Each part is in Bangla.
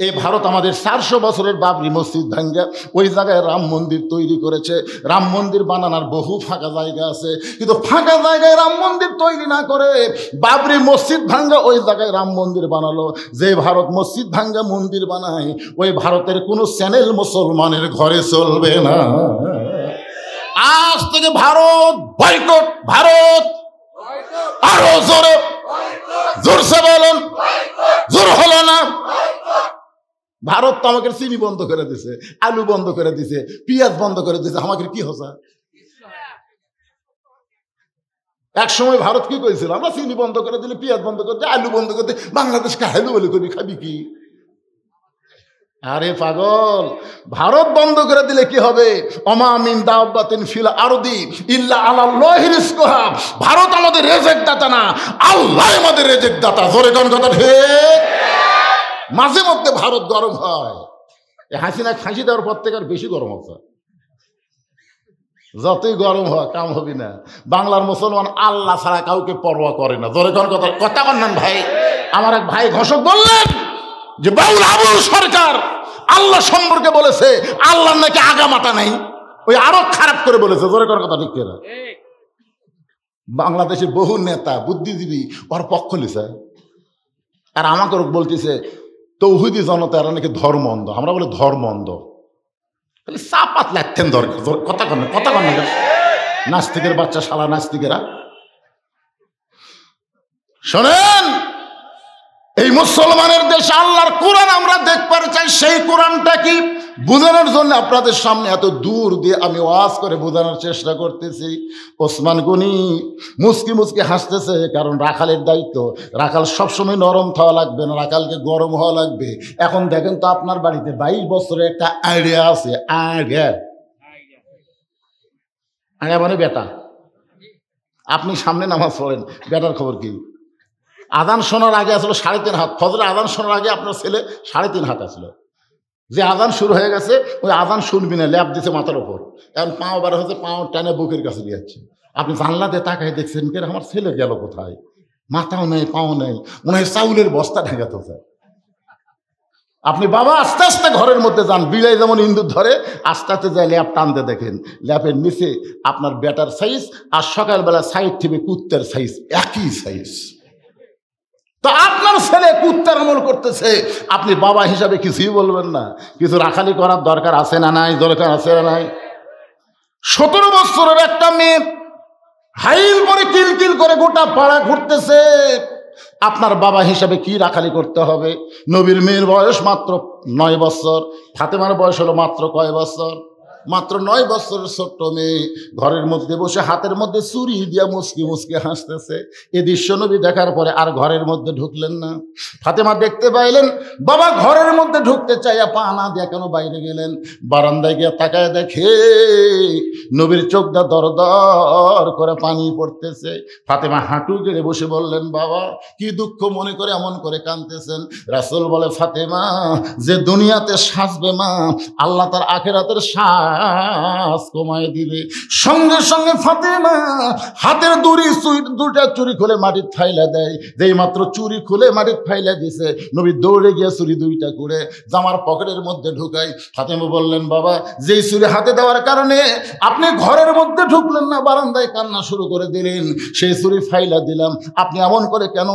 এই ভারত আমাদের 400 বছরের বাবরি মসজিদ ভাঙ্গা ওই জায়গায় রাম মন্দির তৈরি করেছে। রাম মন্দির বানানোর বহু ফাঁকা জায়গা আছে, কিন্তু ফাঁকা জায়গায় রাম মন্দির তৈরি না করে বাবরি মসজিদ ভাঙ্গা ওই জায়গায় রাম মন্দির বানালো। যে ভারত মসজিদ ভাঙ্গা মন্দির বানায় ওই ভারতের কোনো চ্যানেল মুসলমানের ঘরে চলবে না। আজ থেকে ভারত বয়কট, ভারত আরো জোরে, জোরসে বলুন, জোর হলো না। ভারত তো আমাকে চিনি বন্ধ করে দিছে, আলু বন্ধ করে দিছে, পেঁয়াজ বন্ধ করে দিছে, আমাকে কি হসা? এক সময় ভারত কি করেছিল, আমরা চিনি বন্ধ করে দিলে, পেঁয়াজ বন্ধ করে দিলে, আলু বন্ধ করে দিলে, বাংলাদেশকে আলু বলে করবি, খাবি কি? আরে পাগল, ভারত বন্ধ করে দিলে কি হবে? ওমা মিন দাব্বাতিন ফিল আরদি ইল্লা আলাল্লাহি রিজকুহা। ভারত আমাদের রেজেক দাতা না, আল্লাহ আমাদের রেজেক দাতা। জোরে কোন কথা ঠিক? মাঝে মধ্যে ভারত গরম হয়, হাসিনা ফাঁসি দেওয়ার পর থেকে আর বেশি গরম হচ্ছে। যতই গরম হয় কাম হবি না। বাংলার মুসলমান আল্লাহ ছাড়া কাউকে পরোয়া করে না। জোরে কোন কথা, কথা বললেন ভাই। আমার এক ভাই ঘোষক বললেন যে বাউল আবুল সরকার আল্লাহ সম্পর্কে বলেছে আল্লাহ নাকি আগামাতা নাই, ওই আরো খারাপ করে বলেছে। জোরে কোন কথা ঠিক না? বাংলাদেশের বহু নেতা বুদ্ধিজীবী ওর পক্ষ লিছে, আর আমাকে বলতেছে তৌহিদি জনতা এরা নাকি ধর্ম অন্ধ। আমরা বলে ধর্ম অন্ধ, খালি চাপাত লাগতেন দরকার। কথা কন না, কথা কন না। নাস্তিকের বাচ্চা, শালা নাস্তিকেরা শোনেন, এই মুসলমানের দেশে আল্লাহর কোরআন আমরা দেখবার চাই। সেই কোরআনটা কি বোঝানোর জন্য আপনাদের সামনে এত দূর দিয়ে আমি ওয়াজ করে বোঝানোর চেষ্টা করতেছি। ওসমান গনি মুসকি মুসকি হাসতেছে, কারণ রাখালের দায়িত্ব। রাখাল সবসময় নরম থাওয়া লাগবে না, রাখালকে গরম হওয়া লাগবে। এখন দেখেন তো আপনার বাড়িতে 22 বছরের একটা আইডিয়া আছে। আইডিয়া মানে বেটা, আপনি সামনে নামাজ পড়েন, বেটার খবর কি? আজান শোনার আগে আসলো 3.5 হাত, ফজরে আজান শোনার আগে আপনার ছেলে 3.5 হাত আসলো। যে আজান শুরু হয়ে গেছে ওই আজান শুনবি না, ল্যাপ দিছে মাথার ওপর, এখন পাও বার হচ্ছে, পাও টানে বুকের কাছে দিয়ে যাচ্ছে। আপনি জানলাতে তাকায় দেখছেন কে আমার ছেলে গেল কোথায়? মাথাও নেই, পাও নেই, মনে হয় চাউলের বস্তা ঢেকাতে চায়। আপনি বাবা আস্তে আস্তে ঘরের মধ্যে যান, বিলাই যেমন ইন্দুর ধরে আস্তে আস্তে যায়, ল্যাপ টানতে দেখেন ল্যাপের নিচে আপনার বেটার সাইজ আর সকালবেলা সাইড থেকে কুত্তের সাইজ একই সাইজ। তো আপনার ছেলে কুত্তার আমল করতেছে, আপনি বাবা হিসাবে কিছুই বলবেন না? কিছু রাখালি করার দরকার আছে না নাই? দরকার আছে না নাই? 17 বছরের একটা মেয়ে হাইল করে কিলকিল করে গোটা পাড়া ঘুরতেছে। আপনার বাবা হিসাবে কি রাখালি করতে হবে? নবীর মেয়ের বয়স মাত্র 9 বছর, ফাতেমার বয়স হলো মাত্র কয় বছর? মাত্র 9 বছরের ছোট্ট মেয়ে ঘরের মধ্যে বসে হাতের মধ্যে চুরি দিয়া মুসকি মুসকি হাসতেছে। এ দৃশ্য নবী দেখার পরে আর ঘরের মধ্যে ঢুকলেন না। ফাতেমা দেখতে পাইলেন বাবা ঘরের মধ্যে ঢুকতে চাইয়া পা না দিয়া কেন বাইরে গেলেন। বারান্দায় গিয়ে তাকায় দেখে নবীর চোখটা দর দর করে পানি পড়তেছে। ফাতেমা হাঁটু গেড়ে বসে বললেন, বাবা কি দুঃখ মনে করে এমন করে কাঁদতেছেন? রাসূল বলে, ফাতেমা যে দুনিয়াতে সাজবে মা, আল্লাহ তার আখিরাতের শ্বাস কমায় দিবে। সঙ্গে সঙ্গে ফাতেমা হাতের দুটা চুরি খুলে মাটির ফাইলা দেয়। যেই মাত্র চুরি খুলে মাটির ফাইলা দিছে, নবী দৌড়ে গিয়ে চুরি 2টা করে জামার পকেটের মধ্যে ঢুকাই। ফাতেমা বললেন, বাবা যেই চুরি হাতে দেওয়ার কারণে আপনি ঘরের মধ্যে ঢুকলেন না, বারান্দায় কান্না শুরু করে দিলেন, সেই চুরি ফাইলা দিলাম। আপনি এমন করে কেন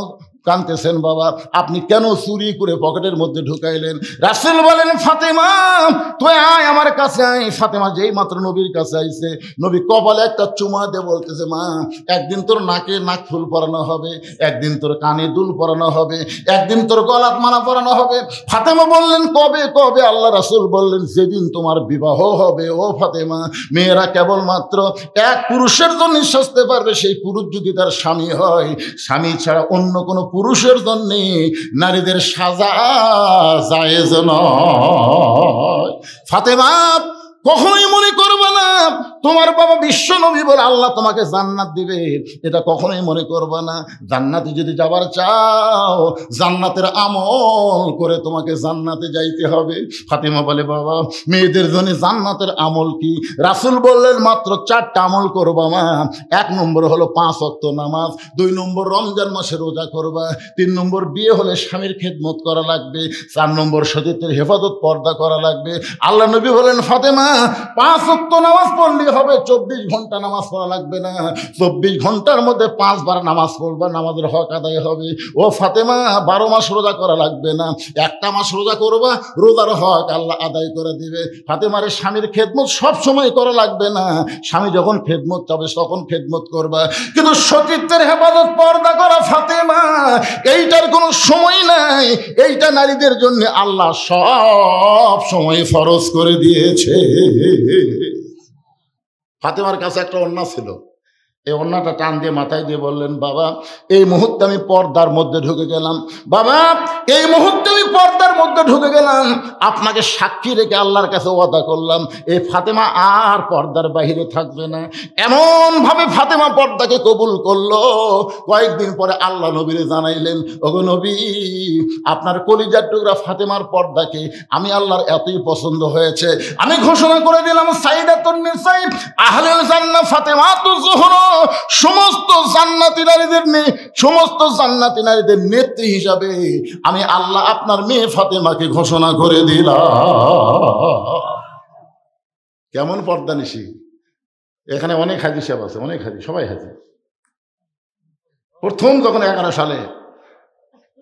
কাঁদতেছেন বাবা? আপনি কেন চুরি করে পকেটের মধ্যে ঢুকাইলেন? রাসূল বলেন, ফাতেমা তুই আয় আমার কাছে আয়। ফাতেমা যেই মাত্র নবীর কাছে আইছে, নবী কপালে একটা চুমা দিয়ে বলতেছে, মা একদিন তোর নাকে নাক ফুল পরানো হবে, একদিন তোর কানে দুল পরানো হবে, একদিন তোর গলাত মালা পরানো হবে। ফাতেমা বললেন, কবে কবে? আল্লাহ রাসূল বললেন, যেদিন তোমার বিবাহ হবে। ও ফাতেমা, মেয়েরা কেবলমাত্র এক পুরুষের জন্য সাজতে পারবে, সেই পুরুষ যদি তার স্বামী হয়। স্বামী ছাড়া অন্য কোনো পুরুষের জন্য নারীদের সাজা জায়েজ নয়। ফাতেমা কখনোই মনে করবে না তোমার বাবা বিশ্ব নবী বলে আল্লাহ তোমাকে জান্নাত দিবে, এটা কখনোই মনে করবা না। জান্নাতে যদি যাবার চাও, জান্নাতের আমল করে তোমাকে জান্নাতে যাইতে হবে। ফাতেমা বলে, বাবা মেয়েদের জন্য জান্নাতের আমল কি? রাসূল বললেন, মাত্র 4টা আমল করবা মা। 1 নম্বর হলো 5 ওয়াক্ত নামাজ, 2 নম্বর রমজান মাসে রোজা করবা, 3 নম্বর বিয়ে হলে স্বামীর খেদমত করা লাগবে, 4 নম্বর সতীত্বের হেফাজত পর্দা করা লাগবে। আল্লাহ নবী বলেন, ফাতেমা 5 ওয়াক্ত নামাজ পড়লেই হবে, 24 ঘন্টা নামাজ পড়া লাগবে না। 24 ঘন্টার মধ্যে 5 বার নামাজ পড়বা, নামাজের হক আদায় হবে। ও ফাতেমা 12 মাস রোজা করা লাগবে না, 1টা মাস রোজা করবা, রোজার হক আল্লাহ আদায় করে দিবে। ফাতেমার স্বামীর খেদমত সব সময় করা লাগবে না, স্বামী যখন খেদমত চাবে তখন খেদমত করবা। কিন্তু সতীত্বের হেফাজত পর্দা করা ফাতেমা, এইটার কোনো সময় নাই। এইটা নারীদের জন্য আল্লাহ সব সময় ফরজ করে দিয়েছে। ফাতেমার কাছে একটা ওড়না ছিল, এই ওড়নাটা টান দিয়ে মাথায় দিয়ে বললেন, বাবা এই মুহূর্তে আমি পর্দার মধ্যে ঢুকে গেলাম, বাবা এই মুহূর্তে আমি পর্দার মধ্যে ঢুকে গেলাম, আপনাকে সাক্ষী রেখে আল্লাহর কাছে ওয়াদা করলাম এই ফাতেমা আর পর্দার বাহিরে থাকবে না। এমন ভাবে ফাতেমা পর্দাকে কবুল করলো, কয়েকদিন পরে আল্লাহ নবীরে জানাইলেন, ওগো নবী আপনার কলিজার টুকরা ফাতেমার পর্দাকে আমি আল্লাহর এতই পছন্দ হয়েছে, আমি ঘোষণা করে দিলাম সাইয়্যিদাতুন নিসা আহলুল জান্নাহ ফাতেমাতুজ যোহরা, সমস্ত জান্নাতি নারীদের নেত্রী হিসাবে আমি আল্লাহ আপনার মেয়ে ফাতেমাকে ঘোষণা করে দিলাম। কেমন পর্দা নিশি! এখানে অনেক হাজি সাহেব আছে, অনেক হাজি, সবাই হাজি। প্রথম যখন 11 সালে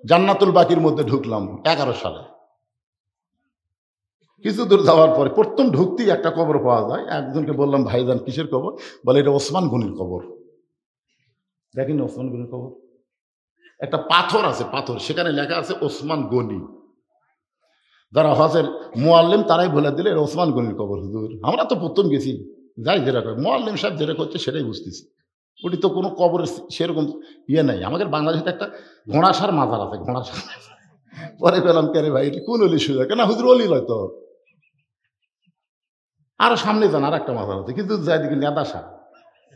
জান্নাতুল বাকির মধ্যে ঢুকলাম, 11 সালে কিছু দূর যাওয়ার পরে প্রথম ঢুকতেই একটা কবর পাওয়া যায়। একজনকে বললাম, ভাইজান কিসের কবর? বলে এটা ওসমান গনির কবর। দেখেন ওসমান গনির কবর, একটা পাথর আছে, পাথর, সেখানে লেখা আছে ওসমান গনি। যারা হজের মুআল্লিম তারাই বলে দিলে এটা ওসমান গনির কবর। হুজুর আমরা তো প্রথম গেছি, যাই যেরকম মুআল্লিম সাহেব যেটা করছে সেটাই বুঝতেছি, ওটি তো কোনো কবরের সেরকম ইয়ে নাই। আমাদের বাংলাদেশে একটা ঘোড়াসার মাজার আছে, ঘোড়াসার। পরে পেলাম, কে রে ভাই এটা কোন অলি সুজা? কেন হুজুর অলি নয় তো, আরো সামনে যান আর একটা মাজার আছে, কিন্তু যাই দেখি নেদাসা,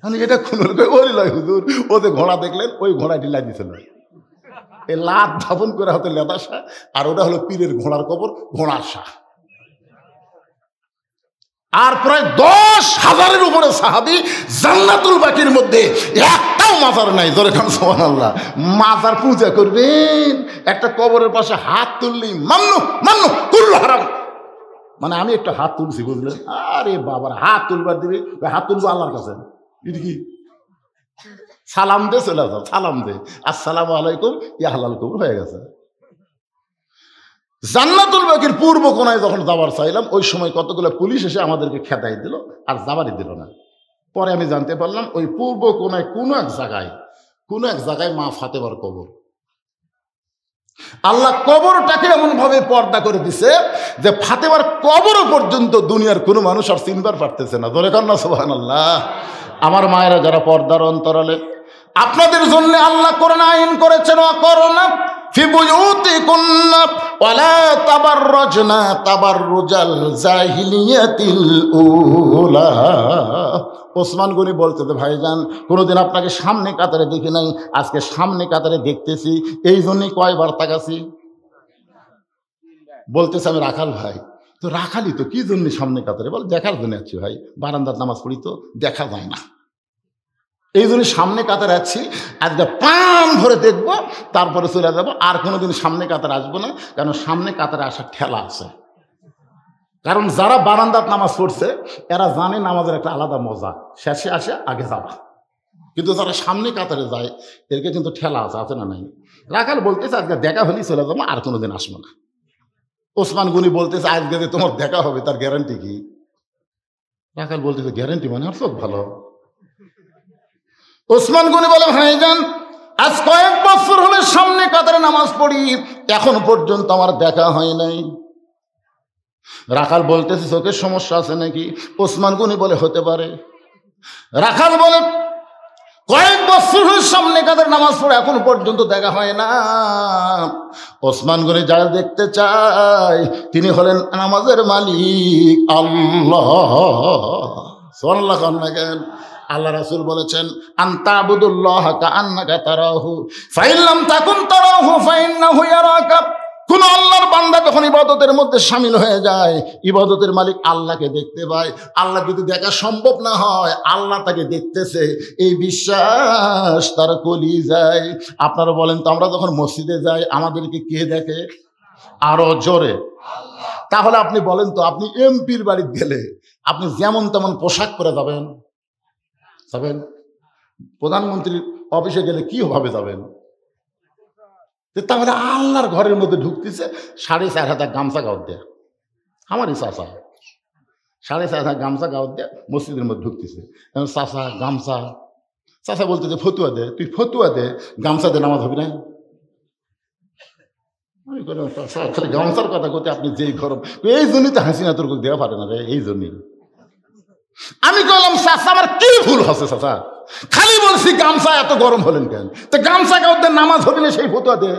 মানে এটা কোন অলি নয় হুজুর। ওদের ঘোড়া দেখলেন, ওই ঘোড়াটি লাগিয়েছিল, এই লাত ধাপন করে হতো লেদাসা, আর ওটা হলো পীরের ঘোড়ার কবর, ঘোড়াসা। আর প্রায় 10,000-এর উপরে সাহাবী জান্নাতুল বাকির মধ্যে একটাও মাজার নাই। ধরে খান সুবহানাল্লাহ। মাজার পূজা করবেন, একটা কবরের পাশে হাত তুললেই মান্নু মান্নু কুল্লু হারাম। মানে আমি একটা হাত তুলছি, বুঝলেন? আরে বাবার হাত তুলবার দিবি, হাত তুলবো আল্লাহর কাছে, এটা কি? সালাম দে, চলে যাও, সালাম দে, আসসালামু আলাইকুম, ইয়া হালাল কবুল হয়ে গেছে। জান্নাতুল বাকির পূর্ব কোনায় যখন যাবার চাইলাম, ওই সময় কতগুলো পুলিশ এসে আমাদেরকে খেদাই দিল, আর যাবারই দিল না। পরে আমি জানতে পারলাম ওই পূর্ব কোনায় কোনো এক জায়গায় মা ফাতেমার কবর। আল্লাহ কবরটাকে এমন ভাবে পর্দা করে দিছে যে ফাতেমার কবরও পর্যন্ত দুনিয়ার কোনো মানুষ আর চিনবার পারতেছে না। ধরে কান্না সুবহানাল্লাহ। আমার মায়েরা যারা পর্দার অন্তরালে, আপনাদের জন্য আল্লাহ কোরআন আইন করেছেন, অকরনা ফি বুয়ুতিকুন্না ওয়ালা তাবাররাজনা তাবাররুজাল জাহিলিয়াতিল উলা। ওসমান গনি বলতেছে, ভাইজান কোনোদিন আপনাকে সামনে কাতারে দেখি নাই, আজকে সামনে কাতারে দেখতেছি, এই জন্যই কয়বার তাকাছি। বলতেছে, আমি রাখাল ভাই। তো রাখালি তো কি জন্য সামনে কাতারে? বল দেখার জন্য আছি ভাই, বারান্দার নামাজ পড়ি তো দেখা যায় না, এই জন্য সামনে কাতারে আছি, আজকে প্রাণ ভরে দেখবো, তারপরে চলে যাবো, আর কোনোদিন সামনে কাতারে আসবো না, কারণ সামনে কাতারে আসার ঠেলা আছে। কারণ যারা বারান্দার নামাজ পড়ছে এরা জানে নামাজের একটা আলাদা মজা, শেষে আসে আগে যাবা। কিন্তু যারা সামনে কাতারে যায় এরকে কিন্তু ঠেলা আছে না নাই? রাখাল বলতেছে, আজকে দেখা হলেই চলে যাবো, আর কোনোদিন আসবো না। ওসমান গনি বলতেছে, আজকে যে তোমার দেখা হবে তার গ্যারান্টি কি? রাখাল বলতেছে, গ্যারান্টি মানে আর সব ভালো। ওসমান গনি বলে, ভাইজান আজ কয়েক বছর হলে সামনে কাতারে নামাজ পড়ি, এখন পর্যন্ত আমার দেখা হয় নাই। রাখাল বলতেছে, চোখের সমস্যা আছে নাকি? ওসমান গনি বলে, হতে পারে। রাখাল বলে, কয়েক বছর হলে সামনে কাতারে নামাজ পড়ে, এখন পর্যন্ত দেখা হয় না। ওসমান গনি যারা দেখতে চায় তিনি হলেন নামাজের মালিক আল্লাহ। সুবহানাল্লাহ কোন না কেন? আল্লাহ রাসূল বলেছেন আনতাবুদুল্লাহ কাআন্নাকা তারাহু ফাইন লাম তাকুন তারাহু ফাইন্নাহু ইয়ারাকা। কোন আল্লাহর বান্দা যখন ইবাদতের মধ্যে শামিল হয়ে যায়, ইবাদতের মালিক আল্লাহকে দেখতে পায়। আল্লাহ যদি দেখা সম্ভব না হয়, আল্লাহ তাকে দেখতেছে, এই বিশ্বাস তার কলিজায়। আপনারা বলেন তো, আমরা যখন মসজিদে যাই আমাদেরকে কে দেখে? আরো জোরে। তাহলে আপনি বলেন তো, আপনি এমপির বাড়িতে গেলে আপনি যেমন তেমন পোশাক পরে যাবেন? প্রধানমন্ত্রীর অফিসে গেলে কি ভাবে যাবেন? তাহলে আল্লাহর ঘরের মধ্যে ঢুকতেছে 4,500 গামছা গাওয়ার দেয়া। আমারই চাষা 4,500 গামছা গাওয়ার দেয়া মসজিদের মধ্যে ঢুকতেছে। চাষা গামছা, চাষা বলতেছে ফতুয়া দে, তুই ফতুয়া দে, গামছা দে, নামাজ হবে না? খালি গামছার কথা করতে আপনি যেই গরম, এই জন্যই তো হাসিনা তোর দেওয়া পারে না রে, এই জন্যই। আমি বললাম চাষা আমার কি ভুল হচ্ছে চাষা? খালি বলছি গামছা, এত গরম হলেন কেন? তো গামছা গাওয়ার নামাজ হবে না, সেই ফতুয়া দে।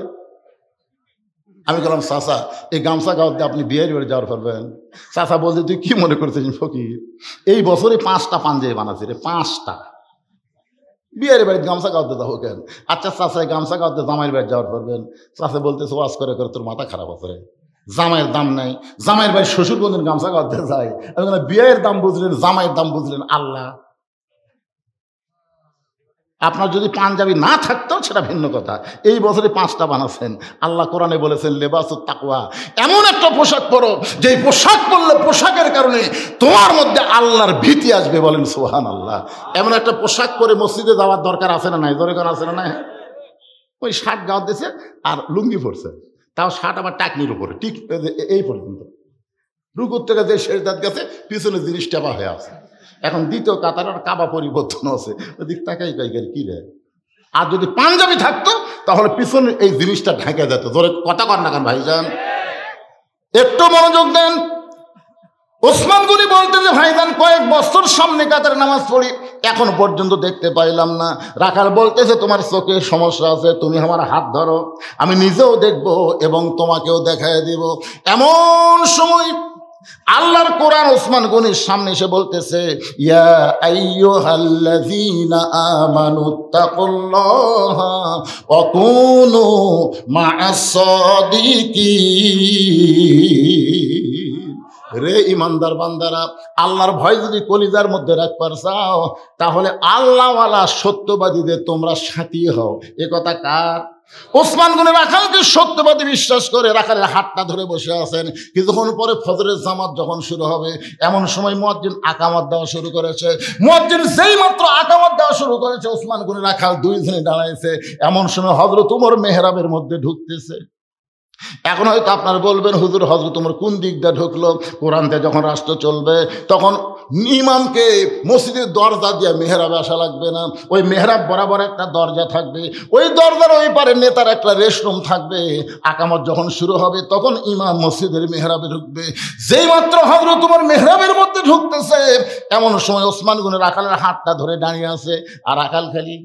আমি বললাম চাষা এই গামছা গাওয়ার আপনি বিয়ের বাড়ি যাওয়ার পারবেন? চাষা বলছে তুই কি মনে করছিস ফকির, এই বছরে 5টা পাঞ্জাবি বানাচ্ছে রে, 5টা। বিয়ের বাড়িতে গামছা গাওয়াতে যাবো কেন? আচ্ছা চাষা গামছা গাওয়াতে জামাইয়ের বাড়ি যাওয়ার পারবেন? চাষা বলতেছে ওয়াজ করে করে তোর মাথা খারাপ আছে রে, জামাইয়ের দাম নাই। জামাইয়ের বাড়ি শ্বশুর বন্ধুর গামছা গাওয়াতে যায়। আমি বললাম বিয়ের দাম বুঝলেন, জামাইয়ের দাম বুঝলেন আল্লাহ। আপনার যদি পাঞ্জাবি না থাকতো সেটা ভিন্ন কথা, এই বছরে 5টা বানাচ্ছেন। আল্লাহ কোরআনে বলেছেন লেবাসুত তাকওয়া, এমন একটা পোশাক পরো যে পোশাক পরলে পোশাকের কারণে তোমার মধ্যে আল্লাহর ভীতি আসবে। বলেন সুবহানাল্লাহ। এমন একটা পোশাক পরে মসজিদে যাওয়ার দরকার আছে না নাই? দরকার আছে না নাই? ওই শার্ট গাওয়া দিয়েছে আর লুঙ্গি পরছে, তাও শার্ট আবার টাকনির উপরে ঠিক এই পর্যন্ত, রুকুর থেকে যে শেষদাত গেছে পিছনে জিনিস টেপা হয়ে আছে। এখন দ্বিতীয় কাতারের কাবা পরিবর্তন আছে, ওদিক তাকাই পাইকারি কি রে। আর যদি পাঞ্জাবি থাকতো তাহলে পিছনে এই জিনিসটা ঢাকে যেত। ধরে কথা কর না কেন ভাইজান? একটু মনোযোগ দেন। ওসমান গনি বলতে যে ভাইজান কয়েক বছর সামনে কাতারে নামাজ পড়ি, এখন পর্যন্ত দেখতে পাইলাম না। রাখাল বলতেছে তোমার চোখের সমস্যা আছে, তুমি আমার হাত ধরো, আমি নিজেও দেখব এবং তোমাকেও দেখায় দিব। এমন সময় আল্লাহর কোরআন ওসমান গনির সামনে এসে বলতেছে ইয়া আইয়ুহাল্লাযীনা আমানুত্তাকুল্লাহা ওয়া কুনু মা'আস সাদিকিন। রে ইমানদার বান্দারা, আল্লাহর ভয় যদি কলিজার মধ্যে রাখবার চাও তাহলে আল্লাহওয়ালা সত্যবাদীদের তোমরা সাথী হও। এ কথা কার? ওসমান গনি রাখালকে সত্যবাদী বিশ্বাস করে রাখালের হাতটা ধরে বসে আছেন। কিছুক্ষণ পরে ফজরের জামাত যখন শুরু হবে, এমন সময় মুয়াজ্জিন আকামত দেওয়া শুরু করেছে। মুয়াজ্জিন যেই মাত্র আকামত দেওয়া শুরু করেছে, ওসমান গনি রাখাল দুইজনে দাঁড়াইছে। এমন সময় হযরত ওমর মেহরাবের মধ্যে ঢুকতেছে। এখন হয়তো আপনারা বলবেন হুজুর হযরত ওমর কোন দিক দিয়ে ঢুকলো? কোরআন দিয়ে যখন রাষ্ট্র চলবে তখন ইমামকে মসজিদের দরজা দিয়ে মেহরাবে আসা লাগবে না, ওই মেহরাব বরাবর একটা দরজা থাকবে, ওই দরজার ওই পারে নেতার একটা রেস্টরুম থাকবে। আকামত যখন শুরু হবে তখন ইমাম মসজিদের মেহরাবে ঢুকবে। যেই মাত্র হযরত ওমর মেহরাবের মধ্যে ঢুকতেছে, এমন সময় ওসমান গনি রাখালের হাতটা ধরে দাঁড়িয়ে আছে। আর রাখাল খালি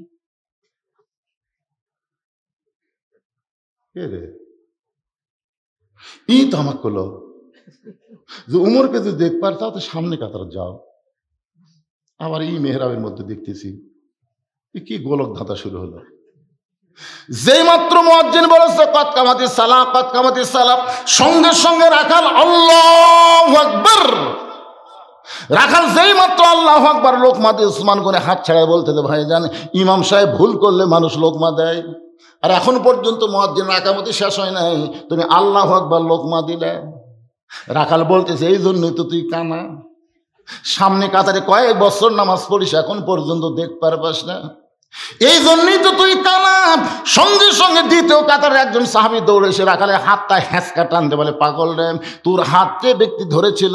কে রে তো আমাকে করলো যে উমরকে যদি দেখবার চাও তো সামনে কাতার যাও। আবার এই মেহরাবের মধ্যে দেখতেছি কি গোলক ধাঁধা শুরু হলো। যেই মাত্র মুয়াজ্জিন বলেছে কদ কামাতিস সালাহ, কদ কামাতিস সালাহ, সঙ্গে সঙ্গে রাখাল আল্লাহু আকবার। রাখাল যেই মাত্র আল্লাহু আকবার লোকমা দিয়ে ওসমান গনি হাত ছাড়ায় বলতেছে ভাইজান ইমাম সাহেব ভুল করলে মানুষ লোকমা দেয়, আর এখন পর্যন্ত মুয়াজ্জিন আকামতি শেষ হয় নাই, তুমি আল্লাহু আকবার লোকমা দিলে। রাখাল বলতেছে এই জন্যই তো তুই কানা, সামনে কাতারে কয়েক বছর নামাজ পড়িস এখন পর্যন্ত দেখ পারবাস না, এই জন্যই তো তুই কানা। সঙ্গে সঙ্গে দ্বিতীয় কাতারে একজন সাহাবী দৌড়ে এসে রাখালে হাতটা হ্যাঁচকা টানতে বলে পাগল রে, তোর হাত যে ব্যক্তি ধরেছিল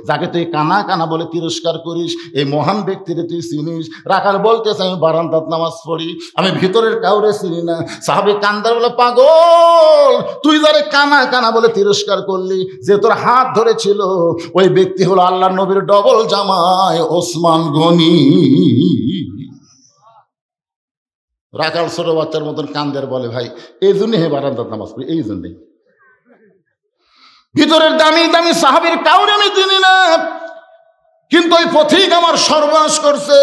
যাকে তুই কানা কানা বলে তিরস্কার করিস, এই মহান ব্যক্তিরে তুই চিনিস? রাখাল বলতেছে আমি বারান্দাত নামাজ পড়ি, আমি ভিতরের কাউরে চিনি না। সাহাবী কান্দার বলে পাগল, তুই যারে কানা কানা বলে তিরস্কার করলি, যে তোর হাত ধরেছিল ওই ব্যক্তি হলো আল্লাহর নবীর ডবল জামাই ওসমান গনি। রাখাল ছোট বাচ্চার মতন কান্দের বলে ভাই এই জন্যই হে বারান্দাত নামাজ পড়ি, এই জন্যই। ভিতরের দামি দামি সাহাবীর কাউরে আমি চিনি না, কিন্তু ওই পথিক আমার সর্বনাশ করছে।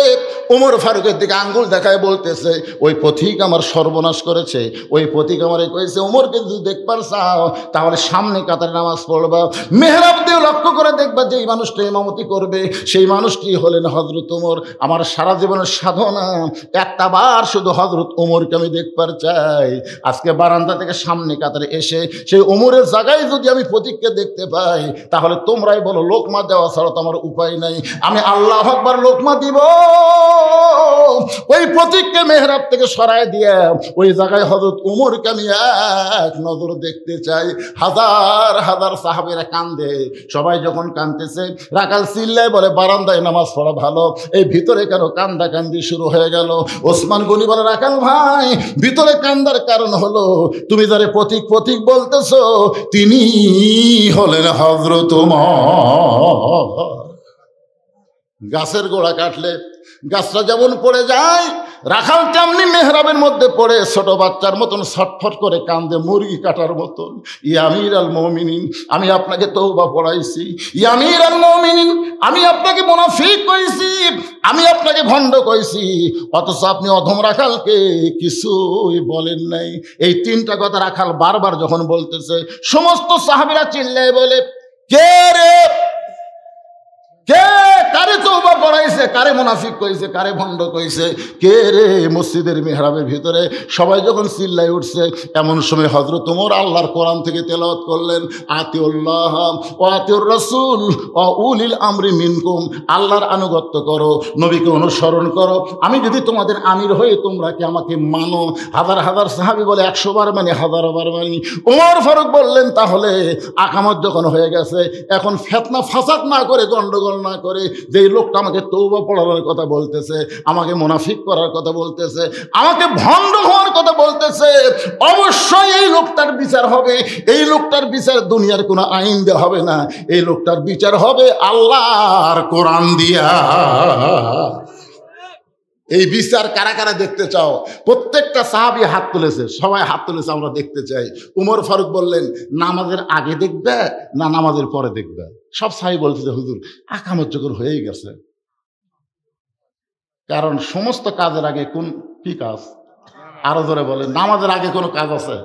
ওমর ফারুকের দিকে আঙ্গুল দেখায় বলতেছে, ওই পথিক আমার সর্বনাশ করেছে। ওই পথিক আমারে কইছে, ওমরকে যদি দেখবার চাও তাহলে সামনে কাতারে নামাজ পড়বা, মেহরাব দিয়ে লক্ষ্য করে দেখবা যেই মানুষটা ইমামতি করবে সেই মানুষটি হলেন হযরত ওমর। আমার সারা জীবনের সাধনা একটা বার শুধু হযরত ওমরকে আমি দেখবার চাই। আজকে বারান্দা থেকে সামনে কাতারে এসে সেই ওমরের জায়গায় যদি আমি পথিককে দেখতে পাই, তাহলে তোমরাই বলো লোকমা দেওয়া ছাড়া তো আমার উপায় নাই। আমি আল্লাহু আকবার লোকমা দিব, ওই প্রতীককে মেহরাব থেকে সরায় দিয়ে ওই জায়গায় হযরত ওমরকে আমি এক নজর দেখতে চাই। হাজার হাজার সাহাবীরা কান্দে, সবাই যখন কাঁদতেছে রাখাল চিল্লায় বলে বারান্দায় নামাজ পড়া ভালো, এই ভিতরে কেন কান্দা কান্দি শুরু হয়ে গেল? ওসমান গনি বলে, রাখাল ভাই ভিতরে কান্দার কারণ হলো তুমি যারে প্রতীক প্রতীক বলতেছো তিনি হলেন হযরত ওমর। গাছের গোড়া কাটলে গাছটা যেমন পড়ে যায়, রাখাল তেমনি মেহরাবের মধ্যে পড়ে ছোট বাচ্চার মতন ছটফট করে কান্দে, মুরগি কাটার মতন। ইয়া আমির আল মুমিনিন, আমি আপনাকে তওবা পড়াইছি। ইয়া আমির আল মুমিনিন, আমি আপনাকে মুনাফিক কইছি, আমি আপনাকে ভণ্ড কইছি, অথচ আপনি অধম রাখালকে কিছুই বলেন নাই। এই তিনটা কথা রাখাল বারবার যখন বলতেছে, সমস্ত সাহাবীরা চিল্লায় বলে, কে রে, কে কারে তওবা পড়াইছে, কারে মুনাফিক কইছে, কারে ভণ্ড কইছে, কে রে? মসজিদের মিহরাবের ভিতরে সবাই যখন চিল্লাই উঠছে, এমন সময় হযরত ওমর আল্লাহর কোরআন থেকে তেলাওয়াত করলেন, আতিউল্লাহ ওয়া আতিউর রাসূল ওয়া উলিল আমরি মিনকুম, আল্লাহর আনুগত্য করো, নবীকে অনুসরণ করো, আমি যদি তোমাদের আমির হই তোমরা কি আমাকে মানো? হাজার হাজার সাহাবী বলে 100 বার মানে, হাজার বার মানি। ওমর ফারুক বললেন, তাহলে আকামত যখন হয়ে গেছে, এখন ফিতনা ফাসাদ না করে, গন্ডগোল না করে, যে লোকটা আমাকে তওবা পড়ানোর কথা বলতেছে, আমাকে মুনাফিক করার কথা বলতেছে, আমাকে ভণ্ড হওয়ার কথা বলতেছে, অবশ্যই এই লোকটার বিচার হবে। এই লোকটার বিচার দুনিয়ার কোনো আইন দেওয়া হবে না, এই লোকটার বিচার হবে আল্লাহর কোরআন দিয়া। এই বিচার কারা কারা দেখতে চাও? প্রত্যেকটা সাহাবী হাত তুলেছে, সবাই হাত তুলেছে, আমরা দেখতে চাই। উমর ফারুক বললেন, নামাজের আগে দেখবে না নামাজের পরে দেখবে? সব সাহাবী বলতেছে, হুজুর আকামত যখন হয়েই গেছে। কারণ সমস্ত কাজের আগে কি কাজ? আরো জোরে বলেন, নামাজের আগে কোনো কাজ আছে?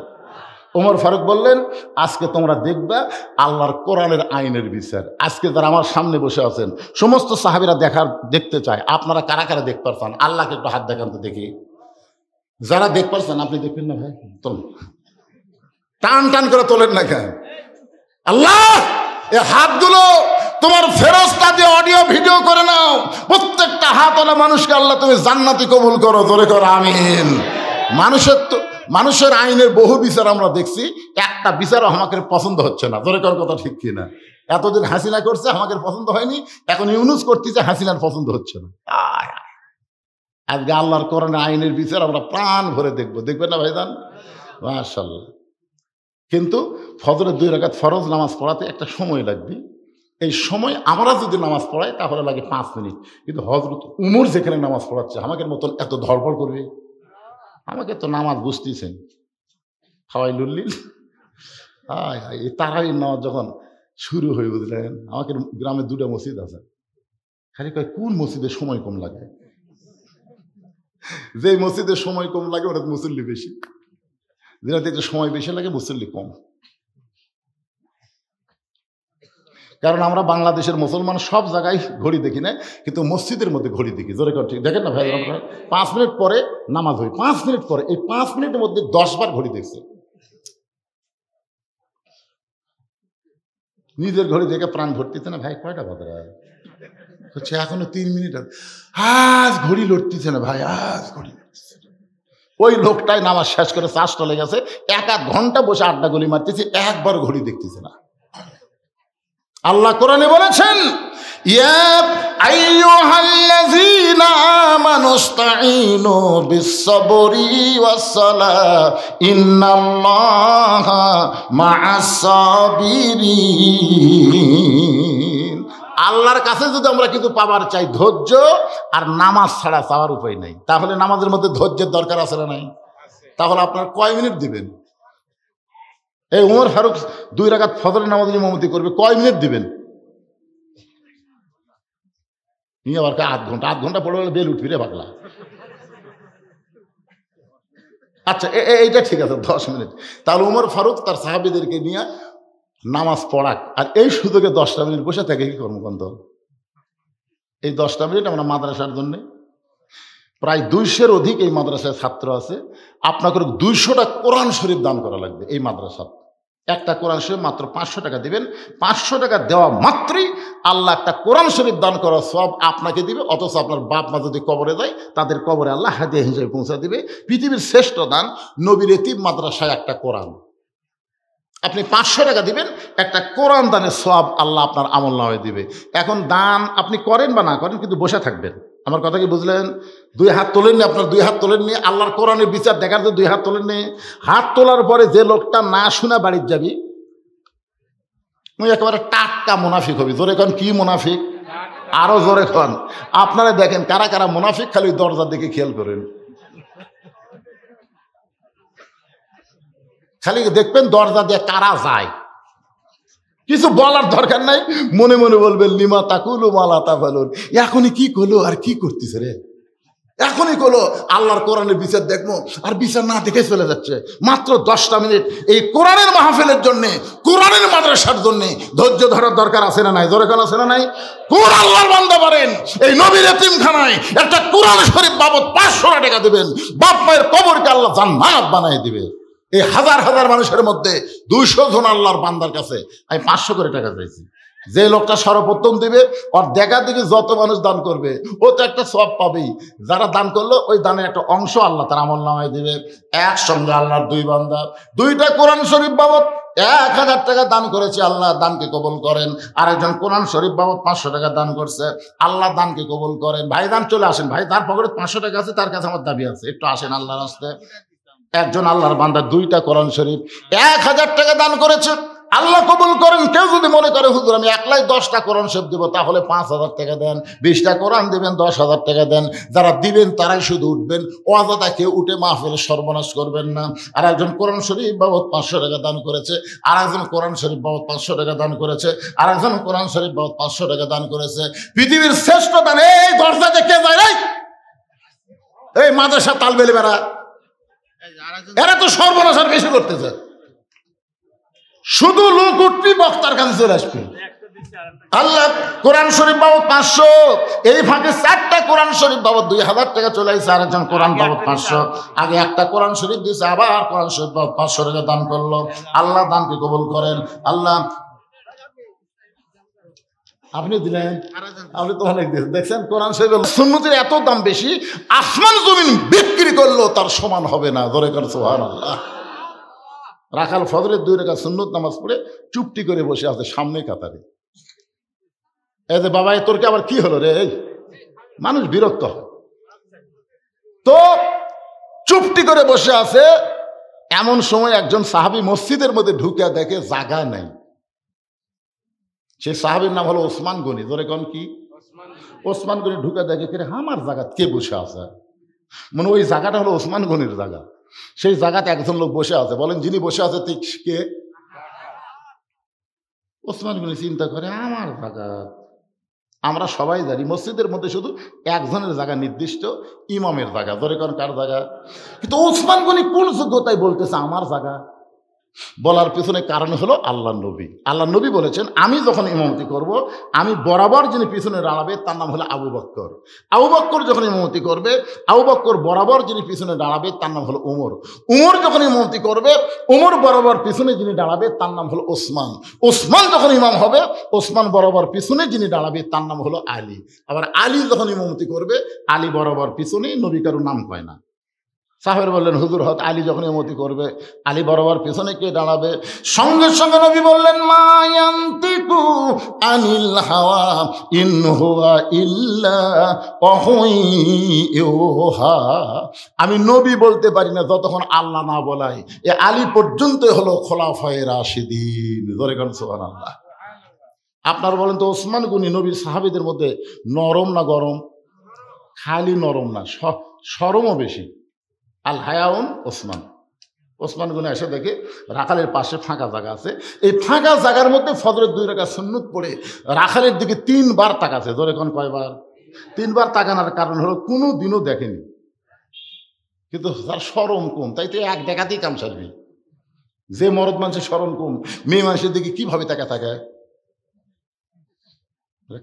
ওমর ফারুক বললেন, আজকে তোমরা দেখবে আল্লাহর কোরআনের আইনের বিচার। আজকে যারা আমার সামনে বসে আছেন সমস্ত সাহাবীরা দেখতে চায়, আপনারা কারা কারা দেখতে পারছেন? আল্লাহকে একটু হাত দেখান তো দেখি। যারা দেখতে পারছেন আপনি দেখবেন না ভাই, তোলেন, টান টান করে তোলেন না কেন? আল্লাহ এই হাতগুলো তোমার ফেরেশতা দিয়ে অডিও ভিডিও করে নাও। প্রত্যেকটা হাতওয়ালা মানুষকে আল্লাহ তুমি জান্নাতি কবুল করো, জোরে করো আমিন। মানুষের আইনের বহু বিচার আমরা দেখছি, একটা বিচারও আমাকে পছন্দ হচ্ছে না, জোরে করার কথা ঠিক কিনা? এতদিন হাসিনা করছে, আমাকে পছন্দ হয়নি, এখন ইউনুস করতেছে, হাসিনার পছন্দ হচ্ছে না। আজকে আল্লাহর কোরআনের আইনের বিচার আমরা প্রাণ ভরে দেখবো, দেখবেন না ভাইজান? মাশাআল্লাহ। কিন্তু ফজরের 2 রাকাত ফরজ নামাজ পড়াতে একটা সময় লাগবে। এই সময় আমরা যদি নামাজ পড়াই তাহলে লাগে 5 মিনিট, কিন্তু হযরত উমর যেখানে নামাজ পড়াচ্ছে আমাকে মতন এত ধড়ফড় করবে? আমাকে তো নামাজ বুঝতেছেন, হাওয়াই লুল্লিল। এই তারাবির নামাজ যখন শুরু হয়ে, বুঝলেন, আমাকে গ্রামে 2টা মসজিদ আছে, খালি কয় কোন মসজিদে সময় কম লাগে? যে মসজিদে সময় কম লাগে ওটা মুসল্লি বেশি, যেটাতে একটু সময় বেশি লাগে মুসল্লি কম। কারণ আমরা বাংলাদেশের মুসলমান সব জায়গায় ঘড়ি দেখি না, কিন্তু মসজিদের মধ্যে ঘড়ি দেখি, জোরে ঠিক দেখেন না ভাই? 5 মিনিট পরে নামাজ হয়, 5 মিনিট পরে, এই 5 মিনিটের মধ্যে 10 বার ঘড়ি দেখছে। নিজের ঘড়ি দেখে প্রাণ ভর্তিতে না, ভাই কয়টা বাজে হচ্ছে, এখনো 3 মিনিট, আজ ঘড়ি লড়তেছে না ভাই, আজ ঘড়ি লড়তেছে। ওই লোকটাই নামাজ শেষ করে চাষ চলে গেছে, 1-1 ঘন্টা বসে আড্ডা গলি মারতেছে, একবার ঘড়ি দেখতেছে না। আল্লাহ কোরআনে বলেছেন, ইয়া আইয়ুহাল্লাযীনা আমানুস্তাঈনু বিস-সাবরি ওয়াস-সালাহ ইন্নাল্লাহা মা'আস-সাবিরিন। আল্লাহর কাছে যদি আমরা কিছু পাবার চাই, ধৈর্য আর নামাজ ছাড়া চাওয়ার উপায় নাই। তাহলে নামাজের মধ্যে ধৈর্যের দরকার আছে না নাই? তাহলে আপনার কয় মিনিট দিবেন? এই উমর ফারুক 2 রাকাত ফজরের নামাজে ইমামতি করবে, কয় মিনিট দিবেন? নিয়ে আবার আধ ঘন্টা পড়ে গেলে বেল উঠবি রে পাগলা। আচ্ছা এইটা ঠিক আছে 10 মিনিট। তাহলে উমর ফারুক তার সাহাবীদেরকে নিয়ে নামাজ পড়াক, আর এই সুযোগে 10টা মিনিট বসে থাকে কি কর্মকাণ্ড। এই 10টা মিনিট আমরা মাদ্রাসার জন্যে, প্রায় 200-এর অধিক এই মাদ্রাসায় ছাত্র আছে, আপনাকে 200টা কোরআন শরীফ দান করা লাগবে এই মাদ্রাসা। একটা কোরআন শরীফ মাত্র 500 টাকা দিবেন, 500 টাকা দেওয়া মাত্রই আল্লাহ একটা কোরআন শরীফ দান করা সব আপনাকে দিবে। অথচ আপনার বাপ মা যদি কবরে যায় তাদের কবরে আল্লাহ হাদিয়া হিসেবে পৌঁছা দিবে। পৃথিবীর শ্রেষ্ঠ দান নবীর এতিম মাদ্রাসায় একটা কোরআন। আপনি 500 টাকা দিবেন, একটা কোরআন দানের সওয়াব আল্লাহ আপনার আমলনামায় দিবে। এখন দান আপনি করেন বা না করেন, কিন্তু বসে থাকবেন। আমার কথা কি বুঝলেন? 2 হাত তোলেননি, আপনার 2 হাত তোলেননি, আল্লাহর কোরআনের বিচার দেখার যে 2 হাত তোলেননি। হাত তোলার পরে যে লোকটা না শুনে বাড়ির যাবি, তুই একেবারে টাটকা মুনাফিক হবি। জোরে কন, কি মুনাফিক? আরো জোরে কন। আপনারা দেখেন কারা কারা মুনাফিক, খালি দরজার দিকে খেয়াল করেন, খালি দেখবেন দরজা দিয়ে কারা যায়। কিছু বলার দরকার নাই, মনে মনে বলবেন লিমা তাকুলু মালা তাফালুন। এখনই কি করলো আর কি করতেছে রে, এখনই করলো আল্লাহর কোরআনের বিচার দেখবো, আর বিচার না দেখে চলে যাচ্ছে। মাত্র 10টা মিনিট এই কোরআনের মাহফিলের জন্য, কোরআনের মাদ্রাসার জন্য ধৈর্য ধরার দরকার আছে না নাই? জোরে কোন আছে না নাই? কোরআন আল্লাহর বান্দা পারেন এই নবীর এতিমখানায় একটা কোরআন শরীফ বাবদ 500 টাকা দেবেন, বাপ মায়ের কবরকে আল্লাহ জান্নাত বানিয়ে দিবে। এই হাজার হাজার মানুষের মধ্যে 200 জন আল্লাহর বান্দার কাছে আমি 500 করে টাকা চাইছি। যে লোকটা সর্বপ্রথম দিবে, ওর দেখা দেখি যত মানুষ দান করবে ও তো একটা সওয়াব পাবেই। যারা দান করলো ওই দানের একটা অংশ আল্লাহ তার আমলনামায় দিবে। একসঙ্গে আল্লাহর 2 বান্দা 2টা কোরআন শরীফ বাবদ 1000 টাকা দান করেছে, আল্লাহ দানকে কবুল করেন। আরেকজন কোরআন শরীফ বাবদ 500 টাকা দান করছে, আল্লাহ দানকে কবুল করেন। ভাই দান চলে আসেন, ভাই তার পকেটে 500 টাকা আছে, তার কাছে আমার দাবি আছে, একটু আসেন আল্লাহর রাস্তায়। একজন আল্লাহর বান্দা 2টা কোরআন শরীফ 1000 টাকা দান করেছে, আল্লাহ কবুল করেন। কেউ যদি মনে করে হুজুর আমি একলাই 10টা কোরআন শরীফ দিব, তাহলে 5000 টাকা দেন, 20টা কোরআন দিবেন 10,000 টাকা দেন। যারা দিবেন তারাই শুধু উঠবেন, অযথা কেউ উঠে মাহফিল সর্বনাশ করবেন না। আর একজন কোরআন শরীফ বাবদ 500 টাকা দান করেছে, আর একজন কোরআন শরীফ বাবদ 500 টাকা দান করেছে, আর একজন কোরআন শরীফ বাবদ 500 টাকা দান করেছে। পৃথিবীর শ্রেষ্ঠ দান এই দরজাতে কে যায় রে? এই মাদ্রাসা তালবেলি বেড়া, এরা তো সর্বনাশ আর বেশি করতেছে। শুধু লোক উঠবি, বক্তার কাছে চলে আসবে। আল্লাহ কোরআন শরীফ বাবদ 500, এই ফাঁকে 4টা কোরআন শরীফ বাবদ 2000 টাকা চলে আসছে। আরেকজন কোরআন বাবদ 500, আগে একটা কোরআন শরীফ দিয়েছে, আবার কোরআন শরীফ বাবদ 500 টাকা দান করলো। আল্লাহ দানকে কবুল করেন। আল্লাহ আপনি দিলেন, আপনি তো অনেক দেখছেন। কোরআন শরীফ সুন্নতের এত দাম বেশি, আসমান জমিন বিক্রি করলো তার সমান হবে না। ধরে কর সুবহানাল্লাহ। রাখাল ফজরের 2 রাকাত সুন্নত নামাজ পড়ে চুপটি করে বসে আছে সামনে কাতারে। এই যে বাবা তোর কি আবার কি হলো রে? মানুষ বিরক্ত হয় তো চুপটি করে বসে আছে। এমন সময় একজন সাহাবী মসজিদের মধ্যে ঢুকে দেখে জায়গা নাই। সে সাহাবীর নাম হলো ওসমান গনি। ধরে কোন কি? ওসমান গনি ঢুকে দেখে কে আমার জায়গা কে বসে আছে, মানে ওই জায়গাটা হলো ওসমান গনির জায়গা। সেই জায়গাতে একজন লোক বসে আছে। বলেন যিনি বসে আছে ঠিক কে? ওসমান গনি চিন্তা করে আমার জায়গা। আমরা সবাই জানি মসজিদের মধ্যে শুধু একজনের জায়গা নির্দিষ্ট, ইমামের জায়গা। ধরে কোন কার জায়গা? কিন্তু ওসমান গনি কোন যোগ্যতায় বলতেছে আমার জায়গা? বলার পিছনে কারণ হলো আল্লাহ নবী। আল্লাহ নবী বলেছেন আমি যখন ইমামতি করব, আমি বরাবর যিনি পিছনে দাঁড়াবে তার নাম হলো আবু বকর। আবু বকর যখন ইমামতি করবে, আবু বকর বরাবর যিনি পিছনে দাঁড়াবে তার নাম হলো উমর। উমর যখন ইমামতি করবে, উমর বরাবর পিছনে যিনি দাঁড়াবে তার নাম হলো ওসমান। ওসমান যখন ইমাম হবে, ওসমান বরাবর পিছনে যিনি দাঁড়াবে তার নাম হলো আলী। আবার আলী যখন ইমামতি করবে, আলী বরাবর পিছনে, নবী কারো নাম কয় না। সাহেব বললেন হুজুর হত আলী যখন ইমামতি করবে, আলী বরাবর পিছনে কে দাঁড়াবে? সঙ্গে সঙ্গে নবী বললেন মা ইয়ান্তিকু আনিল হাওয়া ইন হুয়া ইল্লা ওয়াহয়ুহা। আমি নবী বলতে পারি না যতক্ষণ আল্লাহ না বলায়। এ আলী পর্যন্ত হলো খোলাফায়ে রাশিদিন। ধরে কোন সুবহানাল্লাহ। আপনারা বলেন তো ওসমান গনি নবীর সাহাবীদের মধ্যে নরম না গরম? খালি নরম না, শরমও বেশি। আল হায়াউন ওসমান। ওসমান গনি এসে দেখে রাখালের পাশে ফাঁকা জায়গা আছে। এই ফাঁকা জায়গার মধ্যে ফজরের 2 রাকাত সুন্নত পড়ে রাখালের দিকে 3 বার তাকাছে। ধরে কোন কয়বার? তিনবার তাকানোর কারণ হলো কোনো দিনও দেখেনি, কিন্তু তার শরম কম, তাই তো এক দেখাতেই কাম সারবি। যে মরদ মানুষের শরম কম, মেয়ে মানুষের দিকে কিভাবে তাকা তাকায়,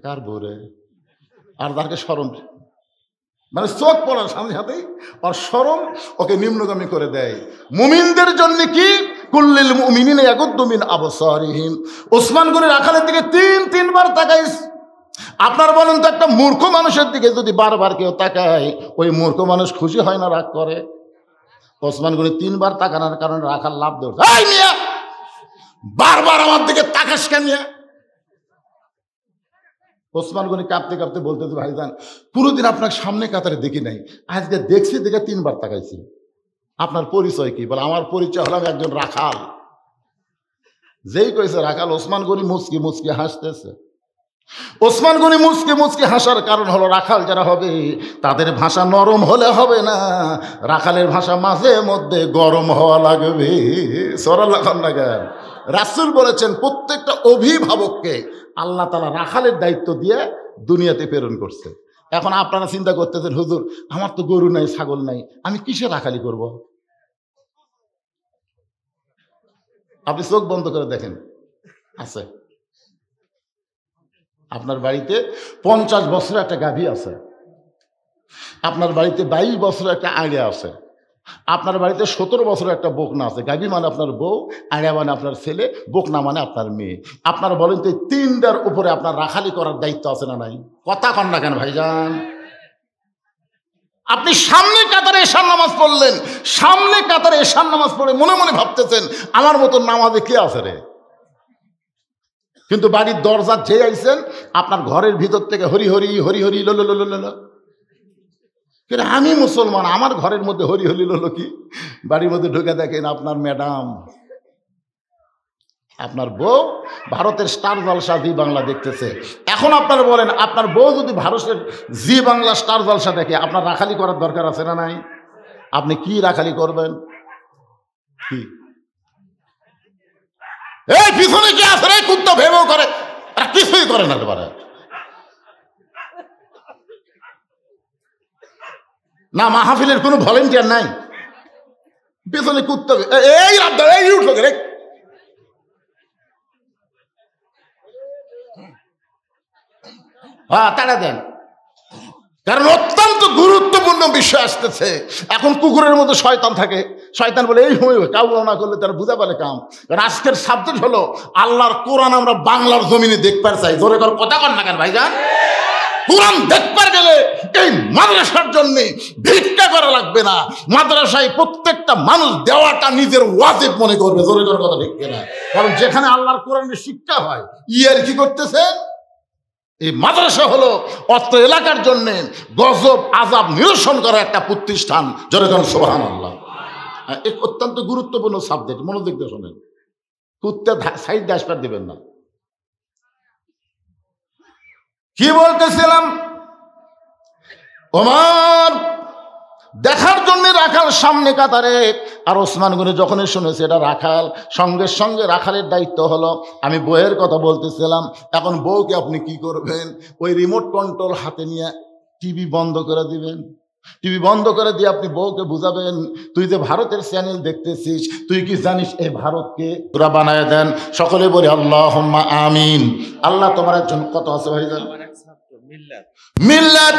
কার বউরে, আর তাকে শরম মানে চোখ পড়ার সামনে হাতেই আর শরম ওকে নিম্নগামী করে দেয়। মুমিনদের জন্য কি কুল্লিল মুমিনিনা ইয়াগুদ্দু মিন আবসারিহিম, ওসমান গনির রাখালের দিকে তিনবার তাকাইস। আপনার বলেন তো একটা মূর্খ মানুষের দিকে যদি বারবার কেউ তাকায়, ওই মূর্খ মানুষ খুশি হয় না রাগ করে? ওসমান গনি তিনবার তাকানোর কারণে রাখাল লাভ দেয়, এই মিয়া বারবার আমার দিকে তাকাস কেন? ওসমান গনি কাঁপতে কাঁপতে বলতেছে, ভাইজান পুরোদিন আপনার সামনে কাতারে দেখি নাই, আজকে দেখছি দেখে তিনবার তাকাইছি। আপনার পরিচয় কি? বলে আমার পরিচয় হলাম একজন রাখাল। যেই কইছে রাখাল, ওসমান গনি মুচকি মুচকি হাসতেছে। ওসমান গনি মুচকি মুচকি হাসার কারণ হলো রাখাল যারা হবে তাদের ভাষা নরম হলে হবে না, রাখালের ভাষা মাঝে মধ্যে গরম হওয়া লাগবে। সরালাখান নাগার রাসূল বলেছেন প্রত্যেকটা অভিভাবককে আল্লাহ তাআলা রাখালের দায়িত্ব দিয়ে দুনিয়াতে প্রেরণ করছে। এখন আপনারা চিন্তা করতেছেন, হুজুর আমার তো গরু নাই, ছাগল নাই, আমি কিসে রাখালি করব? আপনি চোখ বন্ধ করে দেখেন, আছে আপনার বাড়িতে 50 বছরের একটা গাভী আছে, আপনার বাড়িতে 22 বছরের একটা আড়িয়া আছে, আপনার বাড়িতে 17 বছরের একটা বকনা আছে। গাভী মানে আপনার বউ, আড়িয়া মানে আপনার ছেলে, বকনা মানে আপনার মেয়ে। আপনার বলেন তো তিনটার উপরে আপনার রাখালি করার দায়িত্ব আছে না নাই? কথা কন না কেন ভাইজান? আপনি সামনে কাতারে এশার নামাজ পড়লেন, সামনে কাতারে এশার নামাজ পড়ে মনে মনে ভাবতেছেন আমার মতো নামাজে কে আছে রে, কিন্তু বাড়ির দরজা যে আইছেন আপনার ঘরের ভিতর থেকে হরি হরি হরি হরি লোলো লোলো লোলো। কিন্তু আমি মুসলমান, আমার ঘরের মধ্যে হরি হরি লোলো কি? বাড়ির মধ্যে ঢুকে দেখেন আপনার ম্যাডাম, আপনার বউ ভারতের স্টার জলসা জি বাংলা দেখতেছে। এখন আপনারা বলেন, আপনার বউ যদি ভারতের জি বাংলা স্টার জলসা দেখে, আপনার রাখালি করার দরকার আছে না নাই? আপনি কি রাখালি করবেন? কি এই পিছনে কি আছে রে কুত্তা ভেবেও করে, আর কিছুই করে না। এবারে না মাহফিলের কোনো ভলেন্টিয়ার নাই, পিছনে কুত্তা এই রাত এই উঠলো রে। হ্যাঁ তাড়া দেন, কারণ অত্যন্ত গুরুত্বপূর্ণ বিষয় আসতেছে। এখন কুকুরের মধ্যে শয়তান থাকে, শয়তান বলে এই সময় কাউ না করলে তারা বুঝা পারে কাম। কারণ আজকের সাবজেক্ট হলো আল্লাহর কোরআন আমরা বাংলার জমিনে দেখবার চাই। জোরে কর কথা কর না কেন ভাইজান? কোরআন দেখবার গেলে এই মাদ্রাসার জন্য ভিক্ষা করা লাগবে না, মাদ্রাসায় প্রত্যেকটা মানুষ দেওয়াটা নিজের ওয়াজিব মনে করবে। জোরে কর কথা ঠিক কিনা? কারণ যেখানে আল্লাহর কোরআনের শিক্ষা হয়, ইয়ার কি করতেছে? এই মাদ্রাসা হলো অত্র এলাকার জন্য গজব আযাব নিরসন করা একটা প্রতিষ্ঠান। জনগণ সুবহানাল্লাহ। এক অত্যন্ত গুরুত্বপূর্ণ সাবজেক্ট, মনোযোগ দিয়ে শোনেন। কুত্তে সাইড আসবার দিবেন না। কি বলতেছিলাম? ওমর দেখার জন্য রাখাল সামনে কাতারে, আর ওসমান গনি যখনই শুনেছে এটা রাখাল, সঙ্গে সঙ্গে রাখালের দায়িত্ব হলো। আমি বউয়ের কথা বলতেছিলাম। এখন বউকে আপনি কি করবেন? ওই রিমোট কন্ট্রোল হাতে নিয়ে টিভি বন্ধ করে দিবেন। টিভি বন্ধ করে দিয়ে আপনি বউকে বুঝাবেন, তুই যে ভারতের চ্যানেল দেখতেছিস, তুই কি জানিস এই ভারতকে তোরা বানায় দেন? সকলে বলি আল্লাহুম্মা আমিন। আল্লাহ তোমার একজন কত আছে ভাইজান? মিল্লাত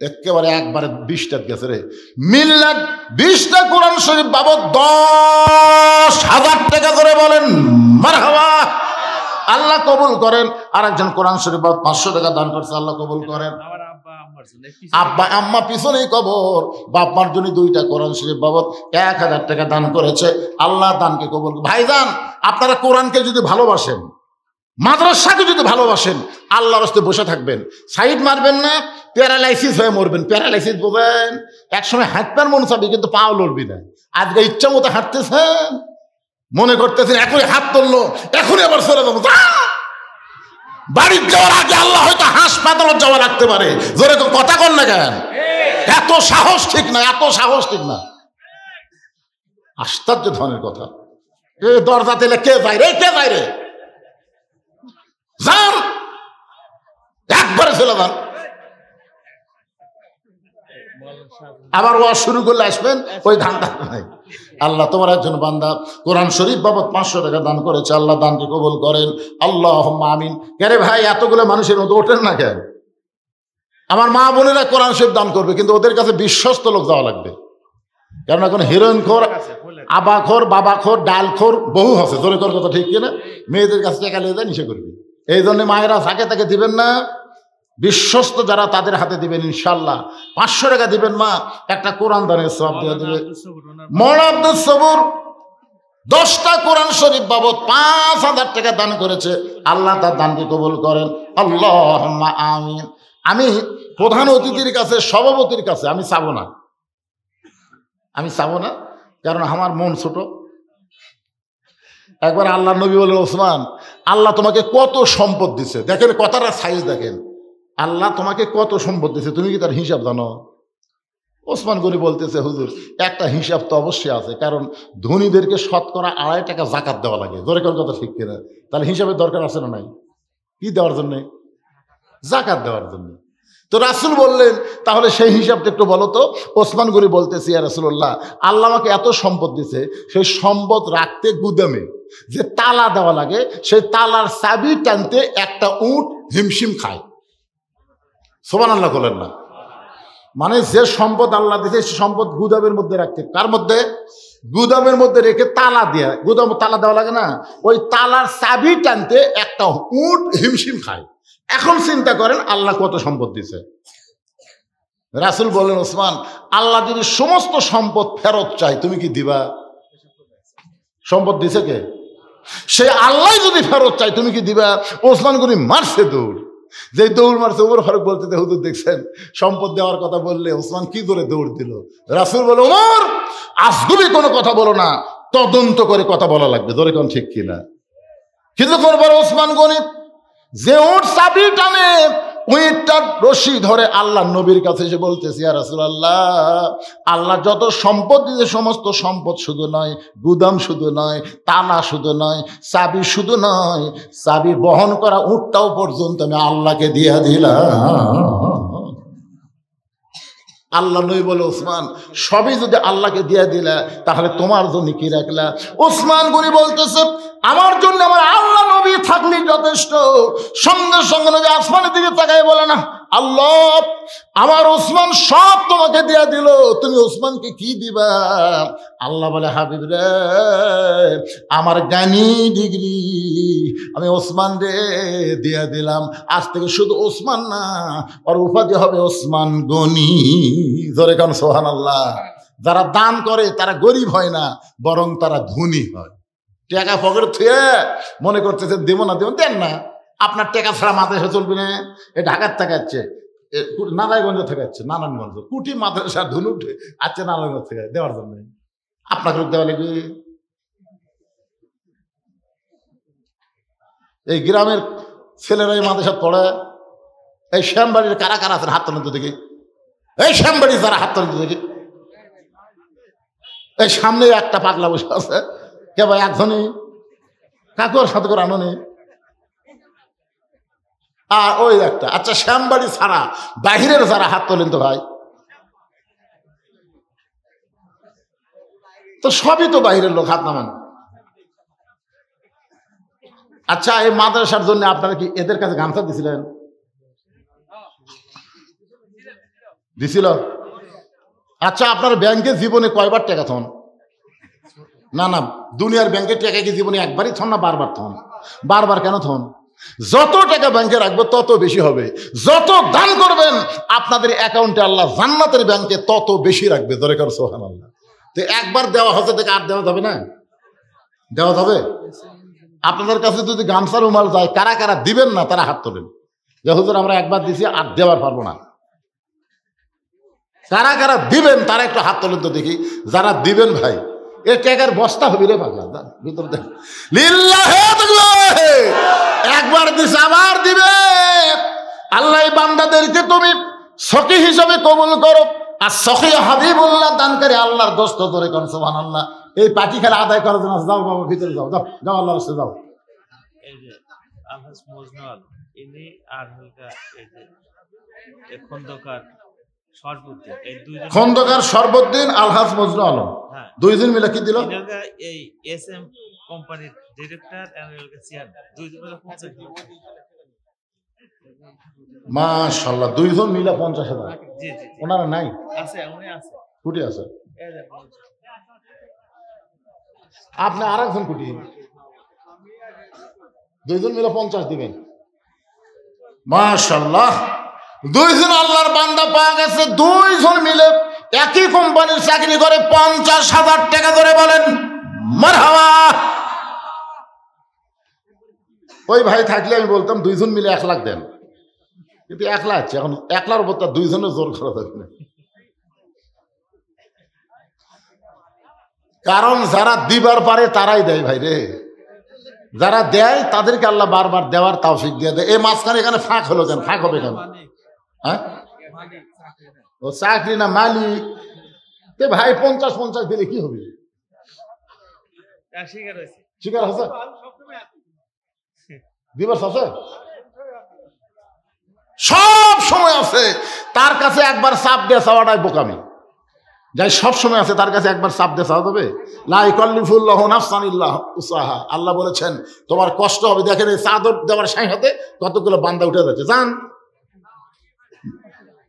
একেবারে একবারে 20টা গেছে রে। মিল্লাত 20টা কোরআন শরীফ বাবদ 10,000 টাকা করে বলেন মারহাবা। আল্লাহ কবুল করেন। আর একজন কোরআন শরীফ বাবদ 500 টাকা দান করছে, আল্লাহ কবুল করেন। আব্বা আম্মা পিছনেই কবর, বাপমার জন্য 2টা কোরআন শরীফ বাবদ 1000 টাকা দান করেছে, আল্লাহ দানকে কবুল। ভাইজান আপনারা কোরআনকে যদি ভালোবাসেন, মাদ্রাসাকে যদি ভালোবাসেন, আল্লাহর রাস্তায় বসে থাকবেন, সাইড মারবেন না, প্যারালাইসিস হয়ে মরবেন। প্যারালাইসিস বোঝেন? একসময় হাঁটবার মন চাবি কিন্তু পাও লড়বি না। আজকে ইচ্ছা মতো হাঁটতেছেন, মনে করতেছেন এখনই হাত তুললো, এখনই আবার চলে যাবো। বাড়ির যাওয়ার আগে আল্লাহ হয়তো হাসপাতালে যাওয়া রাখতে পারে। জোরে কথা কর না কেন? এত সাহস ঠিক না, এত সাহস ঠিক না। আশ্চর্য ধরনের কথা। এ দরজা তেলে কে যায় রে, কে যায় রে? যান একবারে ফেলে দেন। আবার ওয়াজ শুরু করলে আসবেন ওই ধান্দা নাই। আল্লাহ তোমার একজন বান্দা কোরআন শরীফ বাবদ 500 টাকা দান করেছে, আল্লাহ দানকে কবুল করেন, আল্লাহুম্মা আমিন। কেন ভাই এতগুলো মানুষের মধ্যে ওঠেন না কেন? আমার মা বোনেরা কোরআন শরীফ দান করবে, কিন্তু ওদের কাছে বিশ্বস্ত লোক যাওয়া লাগবে। কারণ এখন হিরোইন খোর, আবাখোর, বাবাখোর, ডালখোর বহু আছে, জোরে কর কথা ঠিক কিনা? মেয়েদের কাছে টাকা নিয়ে যায় নিষে করবি। এই জন্য মায়েরা যাকে তাকে দিবেন না, বিশ্বস্ত যারা তাদের হাতে দিবেন। ইনশাল্লাহ 500 টাকা দিবেন মা, একটা কোরআন দানের সওয়াব দিয়ে দিবে। মৌলানা আব্দুস সবুর 10টা কোরআন শরীফ বাবদ 5000 টাকা দান করেছে, আল্লাহ তার দানকে কবুল করেন, আল্লাহুম্মা আমিন। আমি প্রধান অতিথির কাছে, সভাপতির কাছে আমি চাবো না, কারণ আমার মন ছোট। একবার আল্লাহ নবী বলে, ওসমান আল্লাহ তোমাকে কত সম্পদ দিছে, দেখেন কথাটা সাইজ দেখেন, আল্লাহ তোমাকে কত সম্পদ দিছে, তুমি কি তার হিসাব জানো? ওসমান গনি বলতেছে, হুজুর একটা হিসাব তো অবশ্যই আছে, কারণ ধনীদেরকে শতকরা 2.5 টাকা জাকাত দেওয়া লাগে, জোরে কর কথা ঠিক কিনা? তাহলে হিসাবের দরকার আছে না নাই? কি দেওয়ার জন্য? জাকাত দেওয়ার জন্য। তো রাসূল বললেন, তাহলে সেই হিসাবটা একটু বলো তো। ওসমান গনি বলতেছি, ইয়া রাসূলুল্লাহ, আল্লাহ আমাকে এত সম্পদ দিছে, সেই সম্পদ রাখতে গুদামে যে তালা দেওয়া লাগে, সেই তালার চাবি টানতে একটা উট হিমশিম খায়। সুবহানাল্লাহ বলেন না? মানে যে সম্পদ আল্লাহ দিয়েছে, সে সম্পদ গুদামের মধ্যে রাখতে, কার মধ্যে? গুদামের মধ্যে রেখে তালা দিয়ে, গুদাম তালা দেওয়া লাগে না, ওই তালার চাবি টানতে একটা উট হিমশিম খায়। এখন চিন্তা করেন আল্লাহ কত সম্পদ দিছে। রাসূল বলেন, ওসমান আল্লাহ যদি সমস্ত সম্পদ ফেরত চাই, তুমি কি দিবা? সম্পদ দিছে কে? সে আল্লাহ যদি ফেরত চাই, তুমি কি দিবা? ওসমান গনি মারছে দৌড়, যে দৌড় মারছে, ওমর ফারুক বলতে, হুজুর দেখছেন সম্পদ দেওয়ার কথা বললে ওসমান কি করে দৌড় দিল। রাসূল বলে, ওমর আজগুবি কোনো কথা বলো না, তদন্ত করে কথা বলা লাগবে, ধরে কোন ঠিক কিনা? কিন্তু করবার ওসমান গনি যে উট চাবি টানে, উইটটার রশি ধরে আল্লাহ নবীর কাছে এসে বলতেছি, ইয়া রাসূলুল্লাহ, আল্লাহ যত সম্পদ দিয়েছে, সমস্ত সম্পদ শুধু নয়, গুদাম শুধু নয়, তালা শুধু নয়, চাবি শুধু নয়, চাবি বহন করা উটটাও পর্যন্ত আমি আল্লাহকে দিয়ে দিলাম। আল্লাহ নবী বলে, ওসমান সবই যদি আল্লাহকে দিয়ে দিলা, তাহলে তোমার জন্য কি রাখলা? ওসমান গনি বলতেছে, আমার জন্য আমার আল্লাহ নবী থাকলেই যথেষ্ট। সঙ্গে সঙ্গে নবী আসমানের দিকে তাকায় বলে, না আল্লাহ, আমার ওসমান সব তোমাকে দিয়ে দিল, তুমি ওসমানকে কি দিবা? আল্লাহ বলে, হাবিব রে, আমার জ্ঞানী ডিগ্রি আমি ওসমান রে দিয়ে দিলাম। আজ থেকে শুধু ওসমান না, আর উপাধি হবে ওসমান গনি। জোরে কান সুবহানাল্লাহ। যারা দান করে তারা গরিব হয় না, বরং তারা ধনী হয়। টাকা পকেটে থুয়ে মনে করতেছে দেবো না, দেবো, দেন না। আপনার টাকা ছাড়া মাদ্রাসা চলবে না। এ ঢাকার থেকে আসছে, নারায়ণগঞ্জ থেকে আসছে, নারায়ণগঞ্জ কুটি মাদ্রাসা ধুলু উঠে আসছে নারায়ণগঞ্জ থেকে, দেওয়ার জন্য আপনাকে দেওয়া লাগবে। এই গ্রামের ছেলেরা এই মাদ্রাসা পড়ে। এই শ্যামবাড়ির কারা কারা আছেন হাত তোলেন তো দেখি। এই শ্যামবাড়ি যারা হাত তোলেন তো দেখি। এই সামনে একটা পাগলা বসে আছে, কে ভাই? একজনই কাকুর সাথে করে আনো নেই। আর ওই একটা, আচ্ছা শ্যামবাড়ি ছাড়া বাহিরের যারা হাত তোলেন তো ভাই। তো সবই তো বাহিরের লোক, হাত নামান। আচ্ছা এই মাদ্রাসার জন্য আপনারা কি এদের কাছে গামছা দিছিলেন? দিছিল? আচ্ছা আপনার ব্যাংকে জীবনে কয়বার টাকা থন? না না, দুনিয়ার ব্যাংকের টাকা কি জীবনে একবারই থন না বারবার থন? বারবার কেন থন? যত টাকা ব্যাংকে রাখবো তত বেশি হবে। যত দান করবেন আপনাদের অ্যাকাউন্টে আল্লাহ জান্নাতের ব্যাংকে তত বেশি রাখবে। দরকার সুবহানাল্লাহ। তো একবার দেওয়া হচ্ছে থেকে আর দেওয়া যাবে না? দেওয়া যাবে। আপনাদের কাছে যদি গামছা রুমাল যায়, কারা কারা দিবেন না তারা হাত তোলেন, যে হুজুর আমরা একবার দিছি আর দেওয়ার পারবো না। কারা কারা দিবেন তারা একটু হাত তোলেন তো দেখি। যারা দিবেন ভাই, এ টাকার বস্তা হবে রে পাগলা, ভিতরে দেখ। লিল্লাহে তাকবীর। একবার দিছে আবার দিবে। আল্লাহ এই বান্দাদেরকে তুমি সখী হিসাবে কবুল করো। আর সখী হাবিবুল্লাহ দানকারী আল্লাহর দোস্ত, ধরে কোন সুবহানাল্লাহ। এই পাটি খেলা আদায় করার জন্য যাও বাবা, ভিতরে যাও, যাও যাও, আল্লাহর রাস্তায় যাও। আলহাজ মজনু আলম ইনি আর হালকা এই যে খন্দকার সরবুদ্দিন, এই দুইজন খন্দকার সরবুদ্দিন আলহাজ মজনু আলম, হ্যাঁ দুইজন মিলে কি দিল? এই SM কোম্পানির ডিরেক্টর এন্ড চেয়ারম্যান, দুইজন মিলে 50,000। মাশাআল্লাহ, দুইজন মিলে 50,000। জি জি ওনারা নাই? আছে, উনি আছে। কুটি আছে? এই যে আপনি আর একজন কুটি, দুইজন মিলে 50 দিবেন। মাশাআল্লাহ, দুইজন আল্লাহর বান্দা পাওয়া গেছে, দুইজন মিলে একই কোম্পানির চাকরি করে 50,000 টাকা ধরে বলেন মারহাবা। ওই ভাই থাকলে আমি বলতাম দুইজন মিলে 1 লাখ দেন, কিন্তু 1 লাখ আছে, এখন 1 লাখের উপর তার দুইজনের জোর করা যাবে না। কারণ যারা দিবার পারে তারাই দেয় ভাই রে, যারা দেয় তাদেরকে আল্লাহ বারবার দেওয়ার তৌফিক দিয়ে দেয়। এই মাঝখানে এখানে ফাঁক হলো কেন? ফাঁক হবে কেন? হ্যাঁ, ও চাকরি না মালিক। তে ভাই 50-50 দিলে কি হবে? শিকার আছে দিবস আছে, সব সময় আছে। তার কাছে একবার চাপ দিয়ে চাওয়াটাই বোকামি। যাই সব সময় আছে তার কাছে একবার চাপ দিয়ে চাওয়া যাবে? লা ইকাল্লিফুল্লাহু নাফসান ইল্লা উসাহা। আল্লাহ বলেছেন তোমার কষ্ট হবে। দেখেন এই চাদর দেওয়ার সাই হাতে কতগুলো বান্দা উঠে যাচ্ছে। যান,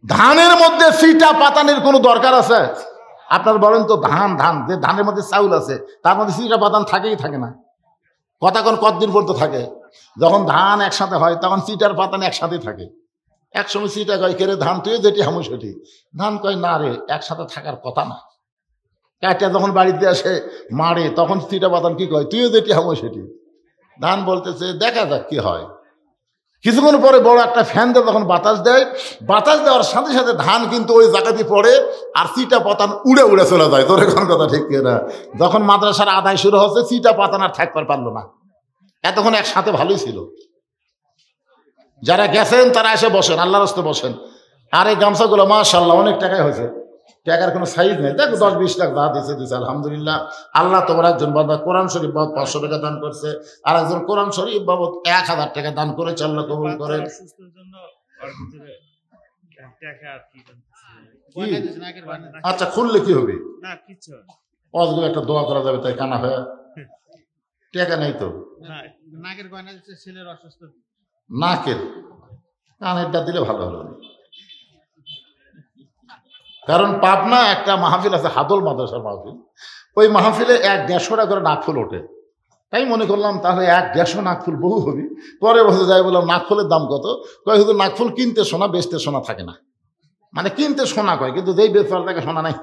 ধানের মধ্যে সিটা পাতানের কোনো দরকার আছে? আপনার বলেন তো, ধান যে ধানের মধ্যে চাউল আছে তার মধ্যে সিটা পাতান থাকেই থাকে না? কথা কোন কতদিন পর্যন্ত থাকে? যখন ধান একসাথে হয় তখন সিটার পাতান একসাথে থাকে। একসময় সিটা কয় কেরে ধান তুই যেটি হামু সেটি, ধান কয় না রে, একসাথে থাকার কথা না। একটা যখন বাড়িতে আসে মারে তখন সিটা পাতান কি কয়, তুইও যেটি হামু সেটি। ধান বলতেছে দেখা যাক কি হয়। কিছুক্ষণ পরে বড় একটা ফ্যান দিয়ে তখন বাতাস দেয়, বাতাস দেওয়ার সাথে সাথে ধান কিন্তু ওই জায়গাতে পড়ে আর সিটা পাতান উড়ে উড়ে চলে যায়। তোর এখন কথা ঠিক কিনা? যখন মাদ্রাসার আদায় শুরু হচ্ছে সিটা পাতান আর থাকতে পারলো না। এতক্ষণ একসাথে ভালোই ছিল। যারা গেছেন তারা এসে বসেন, আল্লাহর রাস্তায় বসেন। আর এই গামছাগুলো মাশাআল্লাহ অনেক টাকায় হয়েছে, টাকার কোনো সাইজ নেই। দেখো 10-20 লাখ দাঁড়া দিয়েছে আলহামদুলিল্লাহ। আল্লাহ তোমার একজন বান্দা কোরআন শরীফ বাবদ 500 টাকা দান করছে, আর একজন কোরআন শরীফ বাবদ 1000 টাকা দান করেছে। আল্লাহ কবুল করেন। আচ্ছা, খুললে কি হবে? অজগর একটা দোয়া করা যাবে তাই কানা হয়ে? টাকা নেই তো। নাকের গয়না দিচ্ছে ছেলের অসুস্থ, নাকের কানেরটা দিলে ভালো হলো। কারণ পাবনা একটা মাহফিল আছে, হাদল মাদ্রাসার মাহফিল। ওই মাহফিলে 1-150 টাকা করে নাকফুল ওঠে। তাই মনে করলাম তাহলে 1-150 নাকফুল বহু হবি। পরে বসে যাই বললাম নাকফুলের দাম কত? কয় শুধু নাকফুল কিনতে সোনা, বেচতে সোনা থাকে না। মানে কিনতে সোনা কয়, কিন্তু যেই বেচবার তাকে সোনা নাই।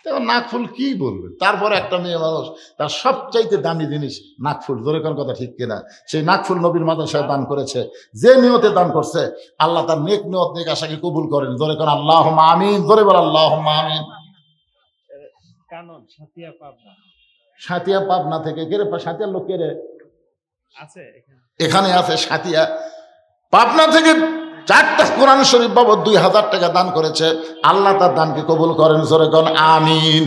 তখন নাকফুল কি বলবে? তারপরে একটা মেয়ে মানুষ তার সবচাইতে দামি জিনিস নাকফুল, জোরে কোন কথা ঠিক কিনা? সেই নাকফুল নবীর মাদ্রাসায় দান করেছে। যে নিয়তে দান করছে আল্লাহ তার নেক নিয়ত নেক আশাকে কবুল করেন। জোরে কোন আল্লাহুম্মা আমিন, জোরে বল আল্লাহুম্মা আমিন। সাতিয়া পাবনা থেকে কে রে? সাতিয়ার লোক কে রে? এখানে আছে সাতিয়া। পাবনা থেকে 4টা কোরআন শরীফ বাবদ 2000 টাকা দান করেছে। আল্লাহ তার দানকে কবুল করেন। জোরে কোন আমিন।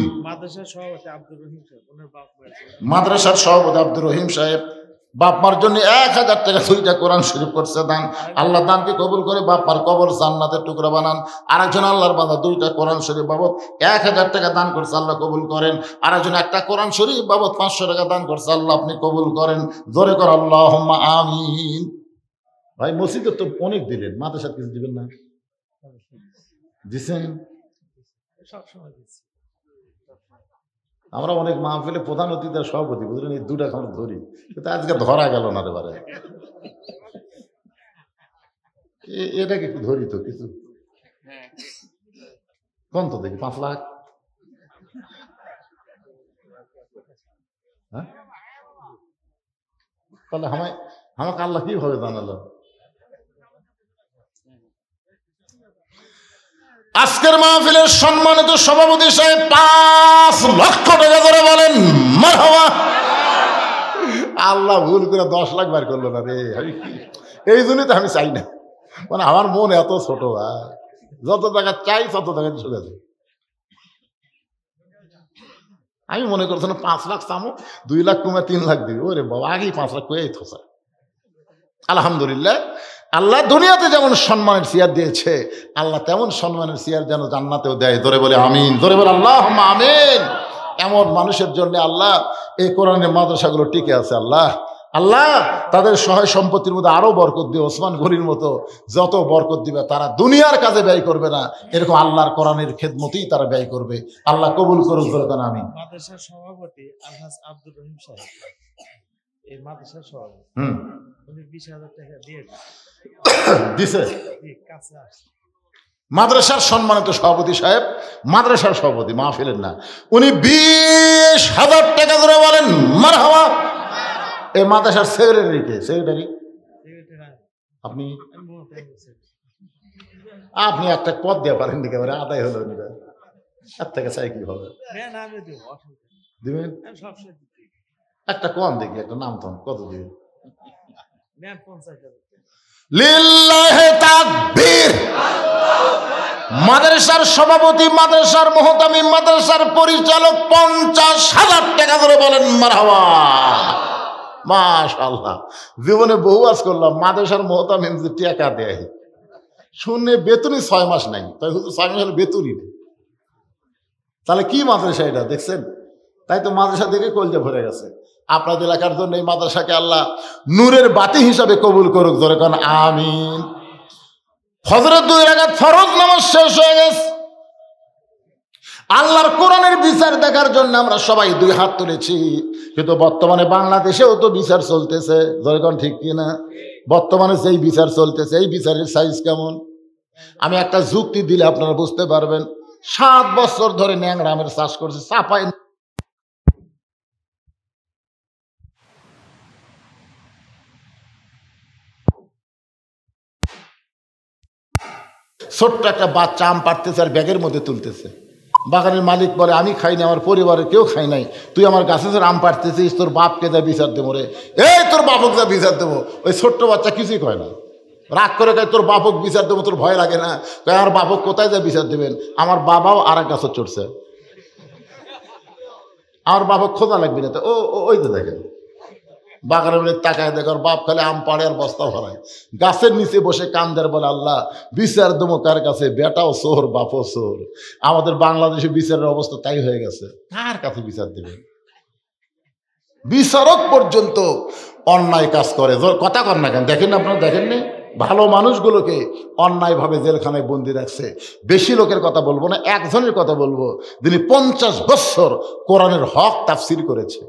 মাদ্রাসার সভাপতি আব্দুর রহিম সাহেব বাপ মার জন্য 1000 টাকা 2টা কোরআন শরীফ করছে দান। আল্লাহ দানকে কবুল করে বাপ মার কবর জান্নাতের টুকরা বানান। আরেকজন আল্লাহর বান্দা 2টা কোরআন শরীফ বাবদ 1000 টাকা দান করছে, আল্লাহ কবুল করেন। আরেকজন একটা কোরআন শরীফ বাবদ 500 টাকা দান করছে, আল্লাহ আপনি কবুল করেন। জোরে কর আল্লাহুম্মা আমিন। ভাই মসজিদে তো অনেক দিলেন, মাদ্রাসার কিছু দিবেন না? দিচ্ছেন সবসময়। আমরা অনেক মাহফিলে প্রধান অতিথি সভাপতি, বুঝলেন, এই 2টা খাবার ধরি, কিন্তু আজকে ধরা গেল না রে বারে। এটাকে একটু ধরি তো কিছু কোন তো দেখি 5 লাখ। হ্যাঁ, তাহলে আমাকে আল্লাহ কিভাবে জানালো? আজকের মাহফিলের সম্মানিত সভাপতি সাহেব 5 লক্ষ টাকা ধরে বলেন মারহাবা। আল্লাহ ভুল করে 10 লাখ বার করলো না রে। এই জন্যই তো আমি চাই না, মানে আমার মন এত ছোট, যত টাকা চাই তত টাকা চলে যায়। আমি মনে করছিলাম 5 লাখ চামো, 2 লাখ কমে 3 লাখ দিবি। ওরে বাবা, আগেই 5 লাখ কয়ে থোসা। আলহামদুলিল্লাহ, আল্লাহ দুনিয়াতে যেমন সম্মানের চেয়ার দিয়েছে, আল্লাহ তেমন সম্মানের চেয়ার যেন জান্নাতেও দেয়। ধরে বলে আমিন, ধরে বলে আল্লাহুম্মা আমিন। এমন মানুষের জন্য আল্লাহ এই কোরআনের মাদ্রাসাগুলো টিকে আছে। আল্লাহ তাদের সহায় সম্পত্তির মধ্যে আরো বরকত দিবে, ওসমান গনির মতো যত বরকত দিবে, তারা দুনিয়ার কাজে ব্যয় করবে না, এরকম আল্লাহর কোরআনের খেদমতেই তারা ব্যয় করবে। আল্লাহ কবুল করুক, বলতেন আমিন। মাদ্রাসার সভাপতি আলহাজ আব্দুর রহিম সাহেব, এই মাদ্রাসার সভাপতি, উনি 20,000 টাকা দিয়ে দিছে। কাছে আসছে। মাদ্রাসার সম্মানিত সভাপতি সাহেব, মাদ্রাসার সভাপতি, মাহফিলের না, উনি 20,000 টাকা ধরে বলেন মারহাবা। এই মাদ্রাসার সেক্রেটারি আপনি আপনি একটা পদ দিয়ে পারেন একেবারে আদায় হলো, এর থেকে চাই কি হবে, দিবেন একটা কম দেখি, একটা নাম তো কত দিবেন? লিল্লাহি তাকবীর। মাদ্রাসার সভাপতি, মাদ্রাসার মুহতামিম, মাদ্রাসার পরিচালক 50,000 টাকা ধরে বলেন মারহাবা। মাশাআল্লাহ, জীবনে বহু আজ করলাম, মাদ্রাসার মুহতামিম যে টাকা দেয় শুনে বেতনই 6 মাস নাই, তাই হুজুর 6 মাস হলে বেতনই নেই। তাহলে কি মাদ্রাসা এটা দেখছেন? তাই তো মাদ্রাসা দেখে কলজা ভরে গেছে। আপনাদের এলাকার জন্য এই মাদ্রাসাকে আল্লাহ নূরের বাতি হিসাবে কবুল করুক, ধরে কোন আমিন। ফজরের 2 রাকাত ফরজ নামাজ শেষ হয়ে গেছে। আল্লাহর কোরআনের বিচার দেখার জন্য আমরা সবাই 2 হাত তুলেছি, কিন্তু বর্তমানে বাংলাদেশেও তো বিচার চলতেছে, ধরে কোন ঠিক কিনা? বর্তমানে যেই বিচার চলতেছে, এই বিচারের সাইজ কেমন? আমি একটা যুক্তি দিলে আপনারা বুঝতে পারবেন। 7 বছর ধরে ন্যাংরামের চাষ করছে, চাপাই ছোট্ট একটা বাচ্চা আম পাড়তেছে আর ব্যাগের মধ্যে তুলতেছে। বাগানের মালিক বলে আমি খাই না, আমার পরিবারের কেউ খাই নাই, তুই আমার গাছে আম পাড়তেছিস, তোর বাপকে যা বিচার দেবো রে, এই তোর বাপক যা বিচার দেবো। ওই ছোট্ট বাচ্চা কিছুই কয় না, রাগ করে কয় তোর বাপক বিচার দেবো, তোর ভয় লাগে না? কয় আমার বাপক কোথায় যা বিচার দেবেন, আমার বাবাও আর এক গাছে চড়ছে, আমার বাপক খোঁজা লাগবে না। তো ওই তো দেখেন বাগানের মধ্যে তাকায় দেখো বাপ খালে আম পাড়ে আর বস্তা ভরায়, গাছের নিচে বসে কান্দার বলে আল্লাহ বিচার দেবো কার কাছে? বেটাও চোর, বাপও চোর। আমাদের বাংলাদেশে বিচারের অবস্থা তাই হয়ে গেছে, কার কাছে বিচার দেবে? বিচারক পর্যন্ত অন্যায় কাজ করে, কথা কর না কেন? দেখেন আপনারা, দেখেননি ভালো মানুষগুলোকে অন্যায়ভাবে জেলখানায় বন্দি রাখছে। বেশি লোকের কথা বলবো না, একজনের কথা বলবো, যিনি 50 বছর কোরআনের হক তাফসীর করেছে,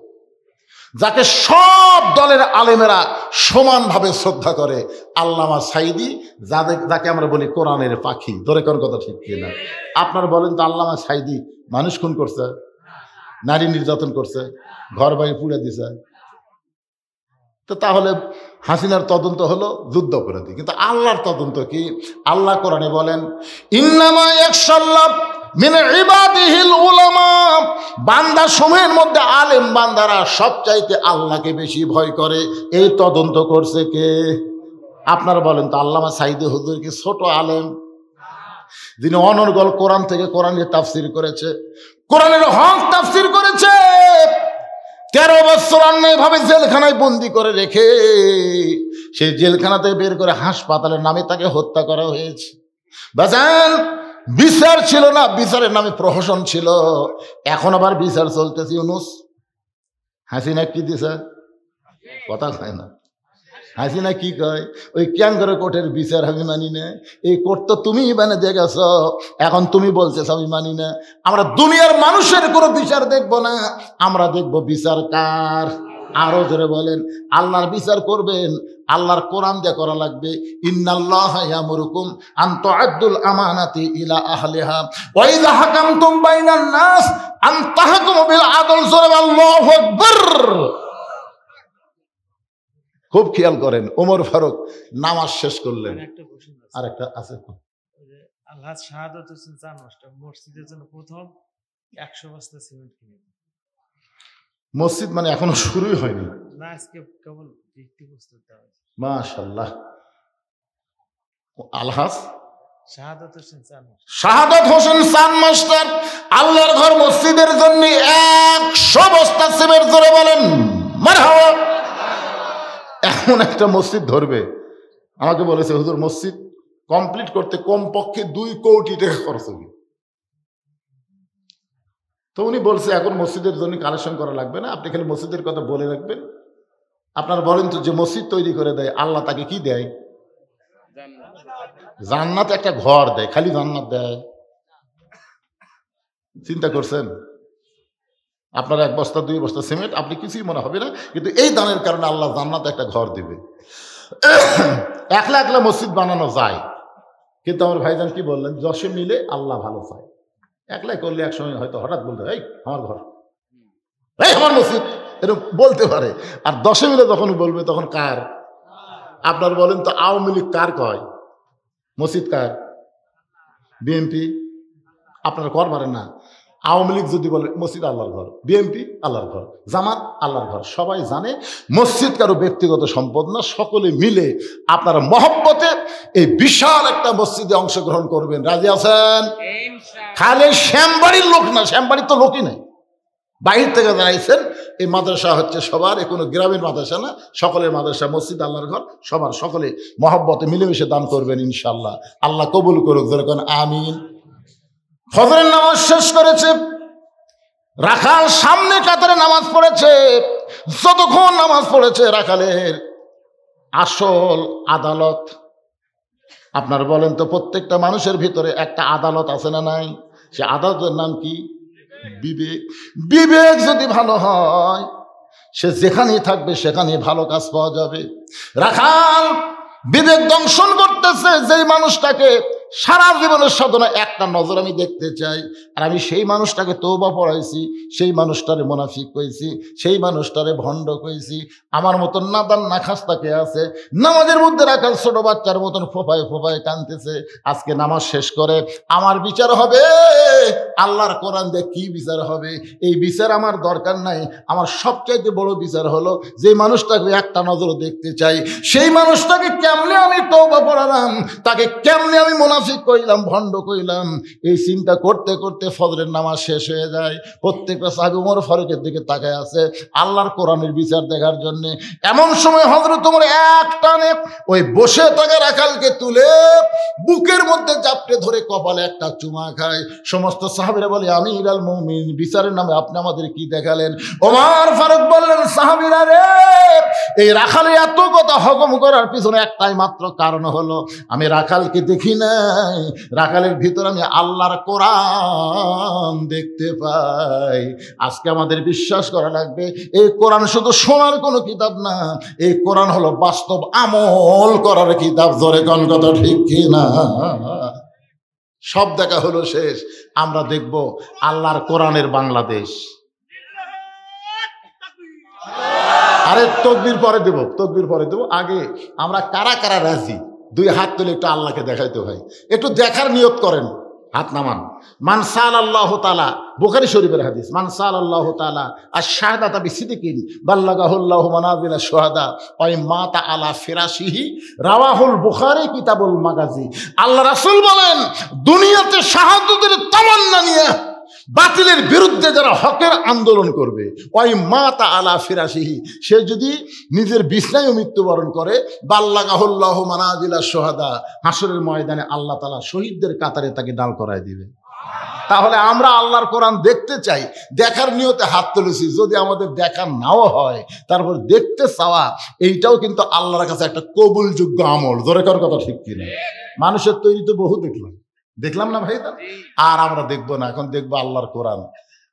যাকে সব দলের আলেমেরা সমানভাবে শ্রদ্ধা করে, আল্লামা সাঈদী, যাকে আমরা বলি কোরআনের পাখি। ধরে কোন কথা ঠিক কিনা? আপনারা বলেন তো, আল্লামা সাঈদী মানুষ খুন করছে, নারী নির্যাতন করছে, ঘর বাড়ি পুড়ে দিছে, তো তাহলে হাসিনার তদন্ত হলো যুদ্ধ অপরাধী, কিন্তু আল্লাহর তদন্ত কি? আল্লাহ কোরআনে বলেন ইন্নামা ইয়াখশাল্লাহ মিন ইবাদিহিল উলামা, বান্দা সমূহের মধ্যে আলেম বান্দারা সবচাইতে আল্লাহকে বেশি ভয় করে। এই তদন্ত করছে কে? আপনারা বলেন তো, আল্লামা সাঈদী হুজুর কি ছোট আলেম? যিনি অনর্গল কোরআন থেকে কোরআনের তাফসীর করেছে, কোরআনের হক তাফসীর করেছে, 13 বছর অন্যায়ভাবে জেলখানায় বন্দি করে রেখে সেই জেলখানাতে বের করে হাসপাতালের নামে তাকে হত্যা করা হয়েছে। বাজান, বিচার ছিল না, বিচারের নামে প্রহসন ছিল। এখন আবার বিচার চলতেছে। ইউনূস হাসিনা কি দিছে? কথা কয় না। হাসিনা কি কয়? ওই ক্যাঙ্গারু কোর্টের বিচার আমি মানি না, এই কোর্ট তো তুমি বানিয়ে দিয়ে গেছ, এখন তুমি বলতেছ আমি মানি না। আমরা দুনিয়ার মানুষের কোনো বিচার দেখব না, আমরা দেখব বিচার কার। আরো জোরে বলেন, আল্লাহর বিচার করবেন, আল্লাহর কোরআন দিয়ে করা লাগবে। ইন্নাল্লাহা ইয়ামুরুকুম আন তুআদ্দুল আমানাতি ইলা আহলিহা ওয়া ইযা হাকামতুম বাইনান নাস আন তাহকুমু বিল আদল। জোরে আল্লাহু আকবার। খুব খেয়াল করেন, ওমর ফারুক নামাজ শেষ করলেন। আর একটা আছে, আলহাজ শাহাদাত হোসেন চান মাস্টার মসজিদের জন্য প্রথম 100 বস্তা সিমেন্ট কিনে। মসজিদ মানে এখনো শুরুই হয়নি না, আজকে কেবল ভিত্তি প্রস্তুত দেওয়া হয়েছে। মাশাআল্লাহ। আলহাজ শাহাদাত হোসেন চান মাস্টার, শাহাদাত হোসেন চান মাস্টার আল্লাহর ঘর মসজিদের জন্য 100 বস্তা সিমেন্ট। ধরে বলেন মারহাবা। এমন একটা মসজিদ ধরবে, আমাকে বলেছে হুজুর মসজিদ কমপ্লিট করতে কমপক্ষে 2 কোটি টাকা খরচ হবে। তো উনি বলছে এখন মসজিদের জন্য কালেকশন করা লাগবে না, আপনি খালি মসজিদের কথা বলে রাখবেন। আপনারা বলেন তো, যে মসজিদ তৈরি করে দেয় আল্লাহ তাকে কি দেয়? জান্নাত একটা ঘর দেয়, খালি জান্নাত দেয়? চিন্তা করছেন? আপনার 1 বস্তা 2 বস্তা সিমেন্ট আপনি কিছুই মনে হবে না, কিন্তু এই দানের কারণে আল্লাহ জান্নাত একটা ঘর দিবে। একলা একলা মসজিদ বানানো যায়, কিন্তু আমার ভাইজান কি বললেন, 10 মিলে আল্লাহ ভালো চায়। একলাই করলে একসময় হয়তো হঠাৎ বলতে এই আমার ঘর, এই আমার মসজিদ, এরকম বলতে পারে। আর 10 মিলে যখন বলবে তখন কার? আপনার বলেন তো, আওয়ামী লীগ কার কয়? মসজিদ কার? বিএনপি? আপনারা কর পারেন না। আওয়ামী লীগ যদি বলে মসজিদ আল্লাহর ঘর, বিএনপি আল্লাহর ঘর, জামাত আল্লাহর ঘর, সবাই জানে মসজিদ কারো ব্যক্তিগত সম্পদ না। সকলে মিলে আপনারা মহব্বতে এই বিশাল একটা মসজিদে অংশগ্রহণ করবেন। রাজি আছেন? খালি শ্যামবাড়ির লোক না, শ্যামবাড়ির তো লোকই নাই, বাহির থেকে জানাইছেন। এই মাদ্রাসা হচ্ছে সবার, এ কোনো গ্রামের মাদ্রাসা না, সকলের মাদ্রাসা, মসজিদ আল্লাহর ঘর, সবার, সকলে মহব্বতে মিলেমিশে দান করবেন ইনশাল্লাহ। আল্লাহ কবুল করুক, যেরকম আমিন। ফজরের নামাজ শেষ করেছে, রাখাল সামনে কাতারে নামাজ পড়েছে। যতক্ষণ নামাজ পড়েছে, রাখালের আসল আদালত, আপনার বলেন তো, প্রত্যেকটা মানুষের ভিতরে একটা আদালত আছে না নাই? সে আদালতের নাম কি? বিবেক। বিবেক যদি ভালো হয়, সে যেখানেই থাকবে সেখানেই ভালো কাজ পাওয়া যাবে। রাখাল বিবেক দংশন করতেছে, যেই মানুষটাকে সারা জীবনের সাধনা একটা নজর আমি দেখতে চাই, আর আমি সেই মানুষটাকে তওবা পড়াইছি, সেই মানুষটারে মুনাফিক কইছি, সেই মানুষটারে ভণ্ড কইছি। আমার মতন নাদান নাখাস্তাকে আছে, নামাজের মধ্যে রাখাল ছোট বাচ্চার মতন ফোফায় ফোফায় কাঁদতেছে। আজকে নামাজ শেষ করে আমার বিচার হবে, আল্লাহর কোরআন দিয়ে কি বিচার হবে? এই বিচার আমার দরকার নাই। আমার সবচাইতে বড় বিচার হলো, যে মানুষটাকে একটা নজর দেখতে চাই, সেই মানুষটাকে কেমনে আমি তওবা পড়ালাম, তাকে কেমনে আমি মুনাফিক কইলাম, ভণ্ড কইলাম। এই চিন্তা করতে করতে ফজরের নামাজ শেষ হয়ে যায়। প্রত্যেকটা সাহাবী ওমর ফারুকের দিকে তাকায় আছে আল্লাহর কোরআনের বিচার দেখার জন্য। এমন সময় হযরত ওমর এক টানে ওই বসে থাকা রাখালকে তুলে বুকের মধ্যে চাপটে ধরে কপালে একটা চুমা খায়। সমস্ত সাহাবীরা বলে, আমিরুল মুমিনিন, বিচারের নামে আপনি আমাদের কি দেখালেন? ওমর ফারুক বললেন, সাহাবীরা রে, এই রাখালের এত কথা হুকুম করার পিছনে একটাই মাত্র কারণ হলো, আমি রাখালকে দেখি নাই, রাখালের ভিতর আমি আল্লাহর কোরআন দেখতে পাই। আজকে আমাদের বিশ্বাস করা লাগবে, এই কোরআন শুধু শোনার কোনো কিতাব না, এই কোরআন হলো বাস্তব আমল করার কিতাব। জোরে কোন কথা ঠিক কি না? সব দেখা হলো শেষ, আমরা দেখব আল্লাহর কোরআনের বাংলাদেশ। আরে তকবীর পরে দেব, তকবীর পরে দেব। আগে আমরা কারা কারা রাজি, 2 হাত তুলে একটু আল্লাহকে দেখাইতে হয়, একটু দেখার নিয়ত করেন, হাত নামান। মান সাআলাল্লাহু তাআলা, বুখারী শরীফের হাদিস, মান সাআলাল্লাহু তাআলা আশ-শাহাদাতা বিসিদকিন বাল্লাগাহুল্লাহু মানাজিলা শুহাদা ওয়া মাতা আলা ফিরাশিহি, রাওয়াহুল বুখারী কিতাবুল মাগাজি। আল্লাহ রাসূল বলেন, দুনিয়াতে শাহাদাতের তামান্না নিয়ে বাতিলের বিরুদ্ধে যারা হকের আন্দোলন করবে, ওই মাতা আলা ফিরাশিহি, সে যদি নিজের বিছনায় মৃত্যুবরণ করে, বাল্লাগাহুল্লাহু মানাজিলা শুহাদা, হাসরের ময়দানে আল্লাহ তাআলা শহীদদের কাতারে তাকে দাঁড় করায় দিবে। তাহলে আমরা আল্লাহর কোরআন দেখতে চাই, দেখার নিয়তে হাত তুলেছি। যদি আমাদের দেখা নাও হয়, তারপর দেখতে চাওয়া, এইটাও কিন্তু আল্লাহর কাছে একটা কবুলযোগ্য আমল। জোরে কর কথা ঠিক কিনা? মানুষের তৈরি তো বহু দেখলাম না ভাই? আর আমরা দেখবো না, এখন দেখবো আল্লাহর কোরআন।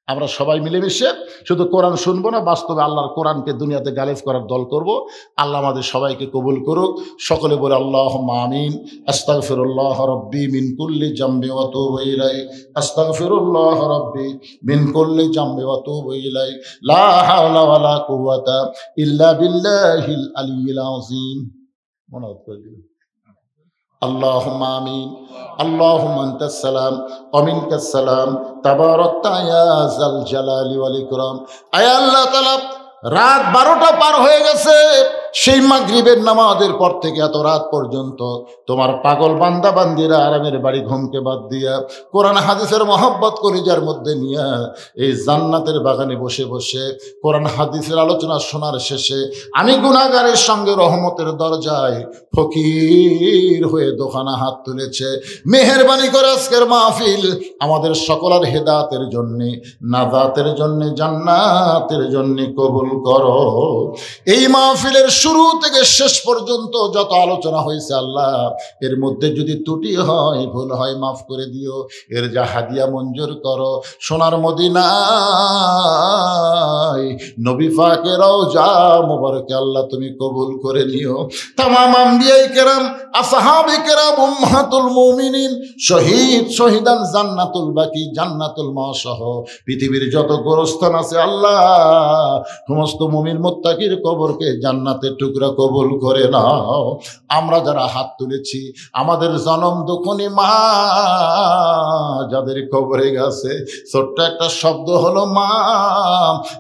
আমরা সবাই মিলেমিশে শুধু কোরআন শুনবো না, বাস্তবে আল্লাহর কোরআনকে দুনিয়াতে গালিব করার দল করব। আল্লাহ আমাদের সবাইকে কবুল করুক। সকলে বলে আল্লাহুম্মা আমিন। আস্তাগফিরুল্লাহ রাব্বি মিন কুল্লি জামবি ওয়া আতুবু ইলাইহি, আস্তাগফিরুল্লাহ রাব্বি মিন কুল্লি জামবি ওয়া আতুবু ইলাইহি, লা হাওলা ওয়া লা কুওয়াতা ইল্লা বিল্লাহিল আলিয়্যিল আযীম। মনোযোগ করে দিন। আল্লাহুম্মা আমিন। আল্লাহুম্মা আনতাস সালাম ওয়া মিনকাস সালাম, তাবারাকতা ইয়া যাল জালালি ওয়াল ইকরাম। আয় আল্লাহ তাআলা, রাত 12টা পার হয়ে গেছে। সেই মাগরিবের নামাজের পর থেকে এত রাত পর্যন্ত তোমার পাগল বান্দা বান্দিরা আরামের বাড়ি ঘুমকে বাদ দিয়া কোরআন হাদিসের মহব্বত কলিজার মধ্যে নিয়ে এই জান্নাতের বাগানে বসে বসে কোরআন হাদিসের আলোচনা শোনার শেষে আমি গুনাহগারের সঙ্গে রহমতের দরজায় ফকির হয়ে দোকানা হাত তুলেছে। মেহেরবানি করে আজকের মাহফিল আমাদের সকলের হেদায়েতের জন্য, নাজাতের জন্য, জান্নাতের জন্য কবুল করো। এই মাহফিলের শুরু থেকে শেষ পর্যন্ত যত আলোচনা হয়েছে আল্লাহ, এর মধ্যে যদি ত্রুটি হয়, ভুল হয়, মাফ করে দিও। এর যা হাদিয়া মঞ্জুর করো। সোনার মদিনায় নবী পাকের রওজা মুবারকে আল্লাহ তুমি কবুল করে নিও। তামাম আম্বিয়ায়ে কেরাম, আসহাবে কেরাম, উম্মাহাতুল মুমিনিন, শহীদ, শহীদান, জান্নাতুল বাকি, জান্নাতুল মাসহ পৃথিবীর যত গোরস্থান আছে আল্লাহ, সমস্ত মুমিন মুত্তাকির কবরকে জান্নাতের টুকরা কবুল করে নাও। আমরা যারা হাত তুলেছি, আমাদের জনম দুঃখনী মা যাদের কবরে গেছে, ছোট্ট একটা শব্দ হলো মা।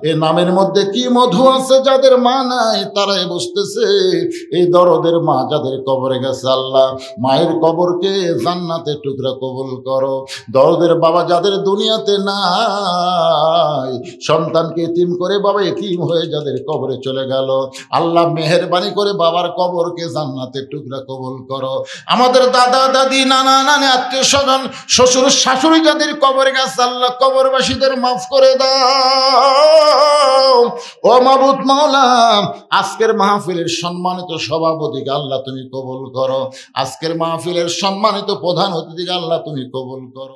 এ নামের মধ্যে কি মধু আছে, যাদের মা নাই তারাই বুঝতেছে। এই দরদের মা যাদের কবরে গেছে আল্লাহ, মায়ের কবরকে জান্নাতের টুকরা কবুল করো। দরদের বাবা যাদের দুনিয়াতে নাই, সন্তানকে এতিম করে বাবা এতিম হয়ে যাদের কবরে চলে গেল আল্লাহ, মেহেরবানি করে বাবার কবরকে জান্নাতের টুকরা কবুল করো। আমাদের দাদা দাদি, নানা নানি, আত্মীয় স্বজন, শ্বশুর শাশুড়ি যাদের কবরে গেছে আল্লাহ, কবরবাসীদের মাফ করে দাও। ও মাবুদ মাওলা, আজকের মাহফিলের সম্মানিত সভাপতিকে আল্লাহ তুমি কবুল করো। আজকের মাহফিলের সম্মানিত প্রধান অতিথিকে আল্লাহ তুমি কবুল করো।